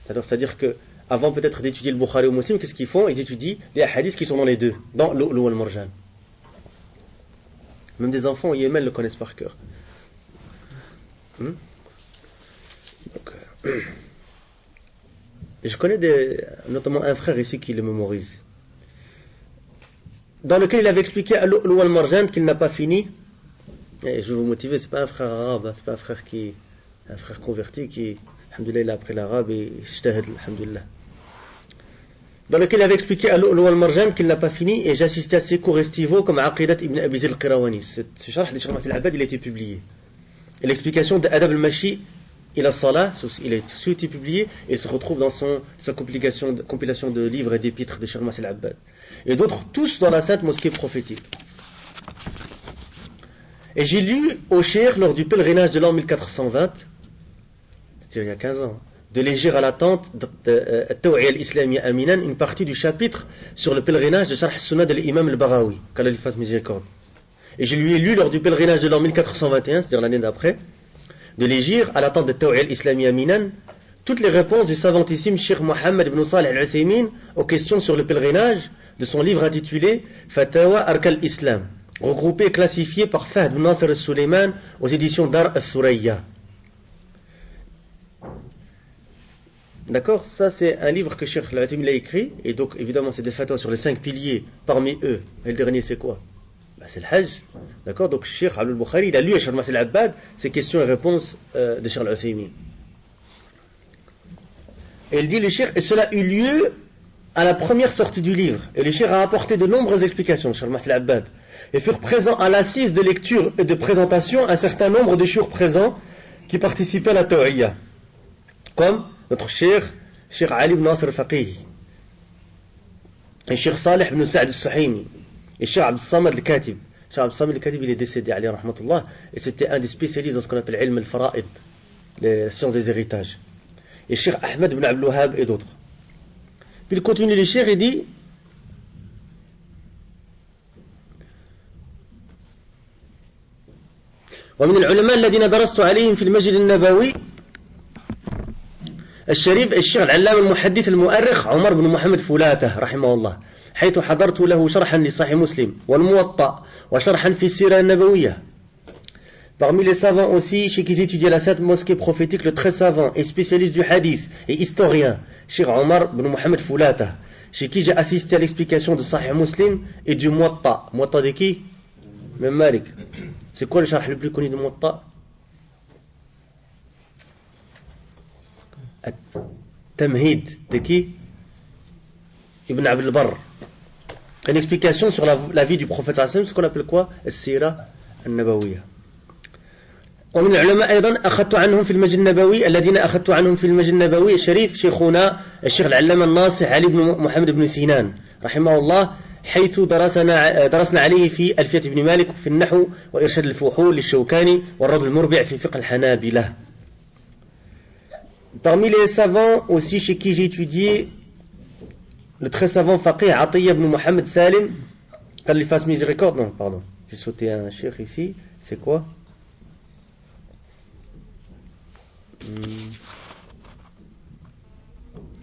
C'est-à-dire que, avant peut-être d'étudier le Bukhari ou Muslim, qu'est-ce qu'ils font? Ils étudient les hadiths qui sont dans les deux, dans Lu'lu' wal-Marjan. Même des enfants au Yémen le connaissent par cœur. Donc, et je connais notamment un frère ici qui le mémorise, dans lequel il avait expliqué à Lu'lu' wal-Marjan qu'il n'a pas fini. Et je vais vous motiver, c'est pas un frère arabe, c'est pas un frère converti qui, alhamdoulilah, il a appris l'arabe et ijtahad, alhamdoulilah. Dans lequel il avait expliqué à Lu'lu' wal-Marjan qu'il n'a pas fini, et j'ai assisté à ses cours estivaux comme Aqidat ibn Abi Zayd al-Qirawani. Ce charh de Cheikh al-Abad, il a été publié. Et l'explication d'Adab al-Mashi ila Salah, il a aussi été publié, et il se retrouve dans sa compilation de livres et d'épîtres de Cheikh al-Abad. Et d'autres, tous dans la sainte mosquée prophétique. Et j'ai lu au Cheikh lors du pèlerinage de l'an 1420, c'est-à-dire il y a 15 ans, de légir à la tente At-Taw'iyya al-Islamiyya Aminan, une partie du chapitre sur le pèlerinage de Sharh Sunnah de l'imam al-Baghawi, qu'Allah lui fasse miséricorde. Et je lui ai lu lors du pèlerinage de l'an 1421, c'est-à-dire l'année d'après, de légir à la tente de At-Taw'iyya al-Islamiyya Aminan, toutes les réponses du savantissime Cheikh Mohammed ibn Salih al-Uthaymin aux questions sur le pèlerinage de son livre intitulé Fatawa Arkal Islam, regroupé et classifié par Fahd ibn Nasr al-Suleyman aux éditions Dar al-Thurayya. D'accord? Ça, c'est un livre que Cheikh al-Uthaymin a écrit, et donc évidemment, c'est des fatwas sur les 5 piliers. Parmi eux, et le dernier, c'est quoi? C'est le Hajj. D'accord? Donc, Cheikh al-Bukhari, il a lu à Cheikh al-Abbad ces questions et réponses de Cheikh al-Uthaymin. Et il dit, le Cheikh, et cela eut lieu à la première sortie du livre. Et le Cheikh a apporté de nombreuses explications, Cheikh al-Abbad. Et furent présents à l'assise de lecture et de présentation un certain nombre de chours présents qui participaient à la Taw'iyya, comme notre Cheikh Ali ibn Nasr al-Faqih, et Cheikh Salih ibn Sa'd al-Suhaymi, et Cheikh Abd Samad al-Katib. Cheikh Abd Samad al-Katib, il est décédé, alayhi rahmatullah, et c'était un des spécialistes dans ce qu'on appelle Ilm al-Fara'id, les sciences des héritages, et Cheikh Ahmed ibn Abdul Wahhab et d'autres. Puis il continue, le Cheikh, et dit, ومن العلماء الذين درست عليهم في المسجد النبوي الشريف الشيخ العلامة المحدث المؤرخ عمر بن محمد فلاتة رحمه الله، حيث حضرت له شرحا لصحيح مسلم والموطأ وشرحا في السيرة النبوية. Parmi les savants aussi, chez qui j'étudiais la sainte mosquée prophétique, le très savant et spécialiste du hadith et historien, Cheikh Omar ibn Mohamed Foulata, chez qui j'ai assisté à l'explication de Sahih Muslim et du Muwatta. Muwatta de qui? Même Malik. C'est quoi le charh le plus connu de Muwatta? Tamhid de qui? Ibn Abd al-Barr. Une explication sur la vie du prophète sallallahu alayhi wa sallam, ce qu'on appelle quoi? Al-Sira al-Nabawiyya. ومن العلماء أيضا أخذت عنهم في المسجد النبوي الذين أخذت عنهم في المسجد النبوي الشريف شيخنا الشيخ العلامة الناصح علي بن محمد بن سينان رحمه الله، حيث درسنا عليه في ألفية ابن مالك في النحو وإرشاد الفحول للشوكاني والرد المربع في فقه الحنابلة. Parmi les savants aussi chez qui j'ai étudié, le très savant faqih Atiyya ibn Muhammad Salim, qu'Allah lui fasse miséricorde. Non, pardon, j'ai sauté un cheikh ici, c'est quoi?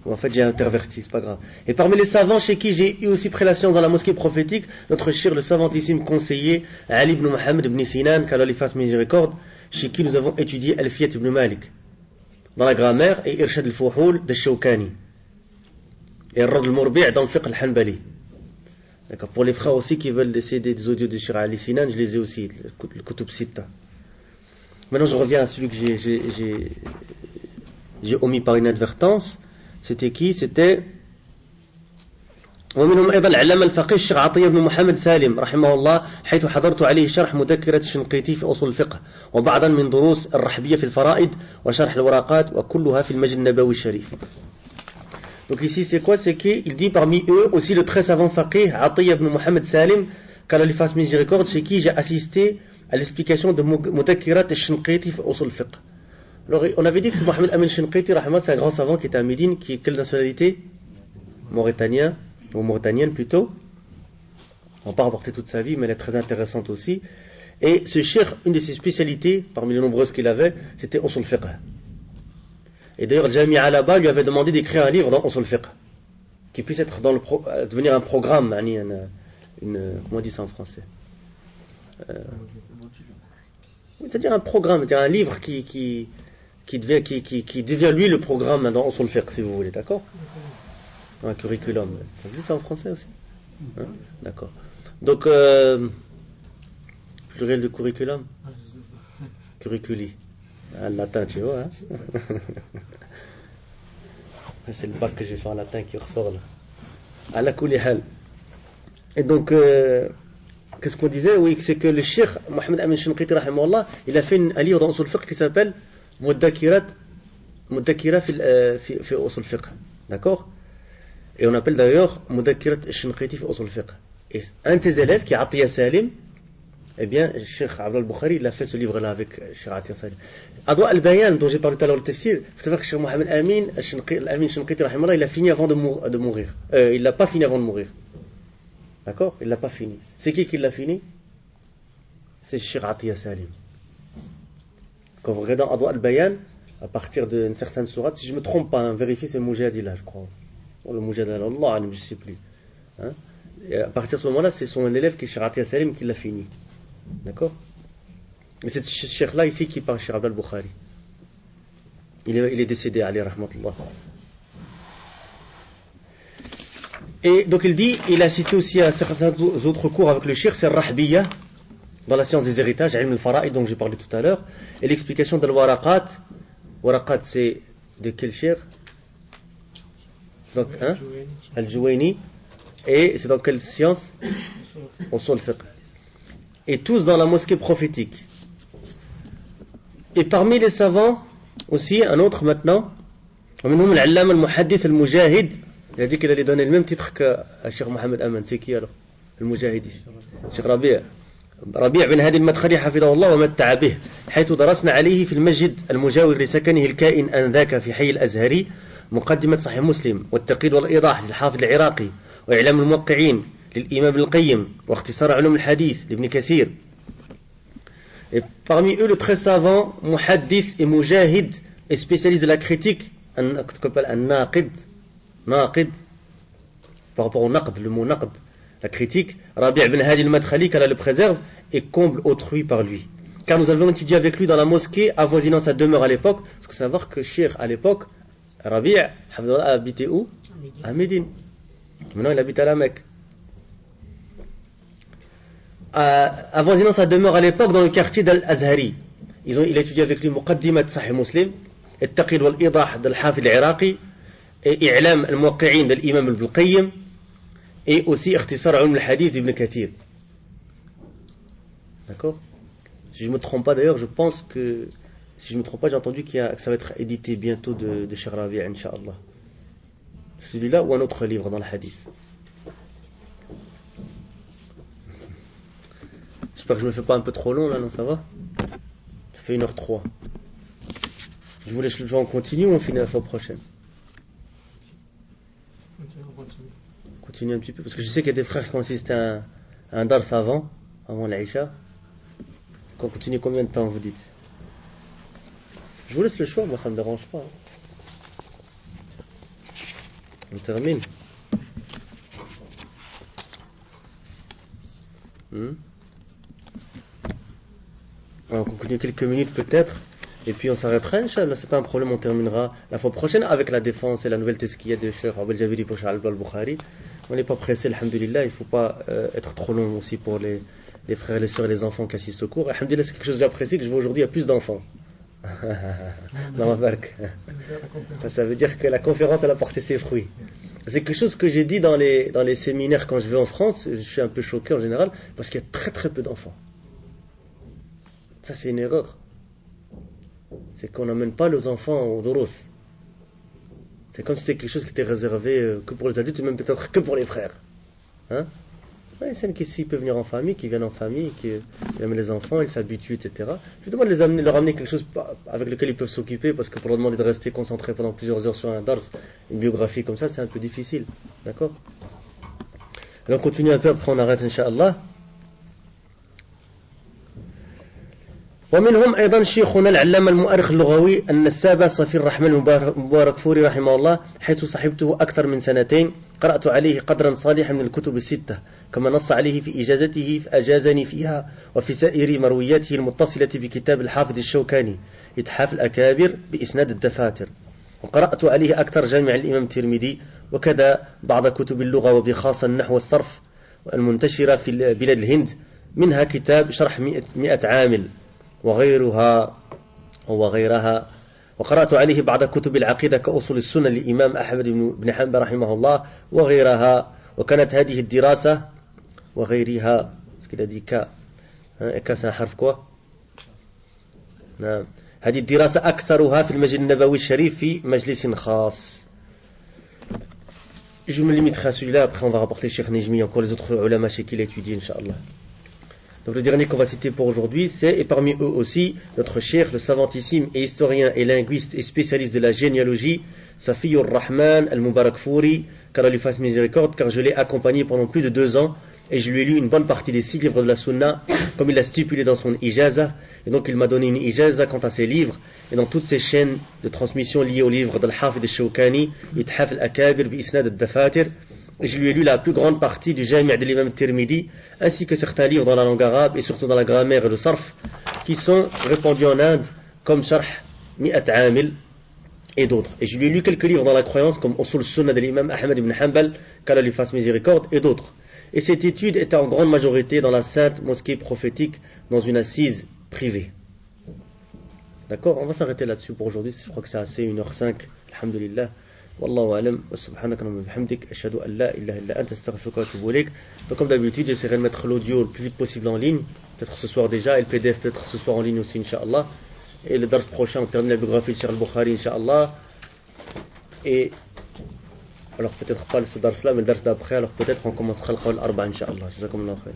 En fait, j'ai interverti, c'est pas grave. Et parmi les savants chez qui j'ai eu aussi pris la science dans la mosquée prophétique, notre cheikh, le savantissime conseiller Ali ibn Muhammad ibn Sinan, qu'Allah lui fasse miséricorde, chez qui nous avons étudié Alfiyat ibn Malik dans la grammaire et Irshad al-Fuhul de Shawkani. et Rad al-Murbi' dans le fiqh al-Hanbali. D'accord. Pour les frères aussi qui veulent essayer des audios de Cheikh Ali Sinan, je les ai aussi, le Kutub Sitta. Maintenant, je reviens à celui que j'ai omis par inadvertance. C'était qui? C'était ومنهم أيضا العلامة الفقيه الشيخ عطية بن محمد سالم رحمه الله، حيث حضرت عليه شرح مذكرة الشنقيطي في أصول الفقه وبعضا من دروس الرحبية في الفرائد وشرح الورقات وكلها في المسجد النبوي الشريف. Donc ici c'est quoi? C'est qu'il dit parmi eux aussi le très savant faqih Atiyya ibn Muhammad Salim, qu'Allah lui fasse miséricorde, chez qui j'ai assisté à l'explication de Mudakkirat al-Shinqiti fi usul al-fiqh. Alors on avait dit que Mohamed Amin Shinqiti c'est un grand savant qui était à Médine, qui est quelle nationalité? Mauritanien ou mauritanienne plutôt. On va pas rapporter toute sa vie, mais elle est très intéressante aussi. Et ce cheikh, une de ses spécialités, parmi les nombreuses qu'il avait, c'était usul al-fiqh. Et d'ailleurs, le Jamia là-bas lui avait demandé d'écrire un livre dans usul al-fiqh, qui puisse être devenir un programme, comment on dit ça en français? C'est-à-dire un programme, c'est-à-dire un livre qui devient lui le programme dans usul al-fiqh, si vous voulez, d'accord? Un curriculum. Ça dit ça en français aussi? Hein? D'accord. Donc, pluriel de curriculum? Curriculi. En latin, tu vois, hein? C'est le bac que j'ai fait en latin qui ressort là. À la kulihal. Et donc, qu'est-ce qu'on disait? Oui, c'est que le cheikh Mohamed Amin Shinqiti, rahimahullah, il a fait un livre dans usul al-fiqh qui s'appelle Mudakkira fi usul al-fiqh. D'accord? Et on appelle d'ailleurs Mudakkirat al-Shinqiti fi usul al-fiqh. Et un de ses élèves, qui est Atiyya Salim, eh bien, Cheikh Abdel al-Bukhari, il a fait ce livre-là avec Cheikh Atiyya Salim. Adwa al-Bayan, dont j'ai parlé tout à l'heure le tafsir, vous savez que Cheikh Mohamed Amin Shinqiti, rahimahullah, il a fini avant de mourir. Il n'a pas fini avant de mourir. D'accord? Il l'a pas fini. C'est qui l'a fini? C'est Cheikh Atiyya Salim. Quand vous regardez Adwa al-Bayan, à partir d'une certaine sourate, si je ne me trompe pas, vérifiez, c'est Mujadila, je crois. Le Mujadala, Allah, je ne sais plus. Hein? Et à partir de ce moment-là, c'est son élève qui est Cheikh Atiyya Salim qui l'a fini. D'accord? Et c'est ce cheikh-là ici qui parle, Cheikh Abdel al-Bukhari. Il est décédé, alayhi rahmatullah. Et donc il dit, il a cité aussi à certains autres cours avec le cheikh, c'est Rahbiya, dans la science des héritages, Ilm al-Fara'id, dont j'ai parlé tout à l'heure, et l'explication de l'Waraqat. Waraqat, c'est de quel cheikh? Donc, hein? Al-Juwayni. Et c'est dans quelle science? Usul al-Fiqh. Et tous dans la mosquée prophétique. Et parmi les savants, aussi, un autre maintenant, al-Allama al-Muhaddith al-Mujahid, il a dit qu'il allait donner le même titre qu'à Cheikh Mohamed Aman. C'est qui alors? Al-Mujahid ici. Cheikh Rabi' بن هادي المدخلي حفظه الله ومتع به، حيث درسنا عليه في المسجد المجاور لسكنه الكائن آنذاك في حي الأزهري مقدمة صحيح مسلم والتقييد والإيضاح للحافظ العراقي وإعلام الموقعين للإمام ابن القيم واختصار علوم الحديث لابن كثير. Et parmi eux, le très savant, muhaddith et mujahid et spécialiste de la critique, ce qu'on appelle un naqid, par rapport au naqd, le mot naqd, la critique, Rabi' ibn Hadi al-Madkhali, qu'Allah le préserve, et comble autrui par lui. Car nous avons étudié avec lui dans la mosquée avoisinant sa demeure à l'époque, parce qu'il faut savoir que Cheikh à l'époque, Rabi' habitait où? À Médine. Maintenant il habite à la Mecque. Avoisinant sa demeure à l'époque dans le quartier d'Al-Azhari. Il a étudié avec lui Muqaddimat Sahih Muslim, At-Taqid wal-Idah de l'Hafid al-Iraqi, et I'lam al-Muwaqqi'in de l'Imam Ibn al-Qayyim, et aussi Ikhtisar Ulum al-Hadith d'Ibn Kathir. D'accord? Si je ne me trompe pas d'ailleurs, je pense que, si je ne me trompe pas, j'ai entendu que ça va être édité bientôt de Cheikh Rabi', Inch'Allah. Celui-là ou un autre livre dans le Hadith. J'espère que je ne me fais pas un peu trop long là, non, ça va? Ça fait 1h03. Je vous laisse le jour, on continue ou on finit la fois prochaine? Continue un petit peu, parce que je sais qu'il y a des frères qui consistent à un dars avant l'Aïcha. On continue combien de temps vous dites? Je vous laisse le choix, moi ça ne me dérange pas. On termine. On continue quelques minutes peut-être. Et puis on s'arrêtera, Inch'Allah, c'est pas un problème, on terminera la fois prochaine avec la défense et la nouvelle tezkiya de Cheikh Abel Jabiri pour Charles al-Bukhari. On n'est pas pressé, alhamdulillah, il ne faut pas être trop long aussi pour les frères, les sœurs et les enfants qui assistent au cours. Alhamdulillah, c'est quelque chose que j'apprécie, que je vois aujourd'hui, il y a plus d'enfants. Ça veut dire que la conférence, elle a porté ses fruits. C'est quelque chose que j'ai dit dans les séminaires quand je vais en France. Je suis un peu choqué en général parce qu'il y a très très peu d'enfants. Ça, c'est une erreur. C'est qu'on n'amène pas les enfants au doros. C'est comme si c'était quelque chose qui était réservé que pour les adultes ou même peut-être que pour les frères. Hein? Ouais, c'est qui s'il peut venir en famille, qui viennent en famille, qui amènent les enfants, ils s'habituent, etc. Je demande de leur amener quelque chose avec lequel ils peuvent s'occuper, parce que pour leur demander de rester concentrés pendant plusieurs heures sur un dars, une biographie comme ça, c'est un peu difficile. D'accord? Alors on continue un peu, après on arrête, Inch'Allah. ومنهم أيضا شيخنا العلامة المؤرخ اللغوي النسابة صفي الرحمن المبارك فوري رحمه الله، حيث صحبته أكثر من سنتين، قرأت عليه قدرا صالحا من الكتب الستة، كما نص عليه في إجازته فأجازني فيها وفي سائر مروياته المتصلة بكتاب الحافظ الشوكاني إتحاف الأكابر بإسناد الدفاتر. وقرأت عليه أكثر جامع الإمام الترمذي، وكذا بعض كتب اللغة وبخاصة النحو والصرف المنتشرة في بلاد الهند، منها كتاب شرح 100 عامل وغيرها. وقرأت عليه بعض كتب العقيدة كأصول السنة للإمام أحمد بن حنبل رحمه الله وغيرها. وكانت هذه الدراسة وغيرها حرف كوا؟ نعم. هذه الدراسة أكثرها في المسجد النبوي الشريف في مجلس خاص. Je me limiterai à celui-là, après on va rapporter Cheikh Nejmi, encore les autres ulama chez qui il a étudié, Inch'Allah. Donc le dernier qu'on va citer pour aujourd'hui, c'est, et parmi eux aussi, notre cheikh, le savantissime et historien et linguiste et spécialiste de la généalogie, Safiyur Rahman al-Mubarak Fouri, qu'Allah lui fasse miséricorde, car je l'ai accompagné pendant plus de 2 ans, et je lui ai lu une bonne partie des 6 livres de la Sunna, comme il l'a stipulé dans son ijaza, et donc il m'a donné une ijaza quant à ses livres, et dans toutes ces chaînes de transmission liées aux livres d'Al-Hafid al-Shawkani, Ithaf al-Akabir bi Isnad al-Dafatir. Je lui ai lu la plus grande partie du Jami' de l'imam Tirmidhi, ainsi que certains livres dans la langue arabe et surtout dans la grammaire et le sarf, qui sont répandus en Inde, comme Sharh 100 Amil et d'autres. Et je lui ai lu quelques livres dans la croyance, comme Usul Sunnah de l'imam Ahmad ibn Hanbal, qu'Allah lui fasse miséricorde, et d'autres. Et cette étude était en grande majorité dans la sainte mosquée prophétique, dans une assise privée. D'accord? On va s'arrêter là-dessus pour aujourd'hui. Je crois que c'est assez, 1h05. Alhamdulillah. Wallahu alam, wa subhanaka wa bihamdik, ashhadu an la ilaha illa anta astaghfiruka wa atubu ilayk. Donc comme d'habitude, j'essaierai de mettre l'audio le plus vite possible en ligne, peut-être ce soir déjà, et le PDF peut-être ce soir en ligne aussi, Inch'Allah. Et le dars prochain, on termine la biographie de Cheikh al-Bukhari, Inch'Allah. Et alors peut-être pas ce dars là, mais le dars d'après, alors peut-être on commencera le Qawl Arba, Inch'Allah. Jazakumullahu khayr.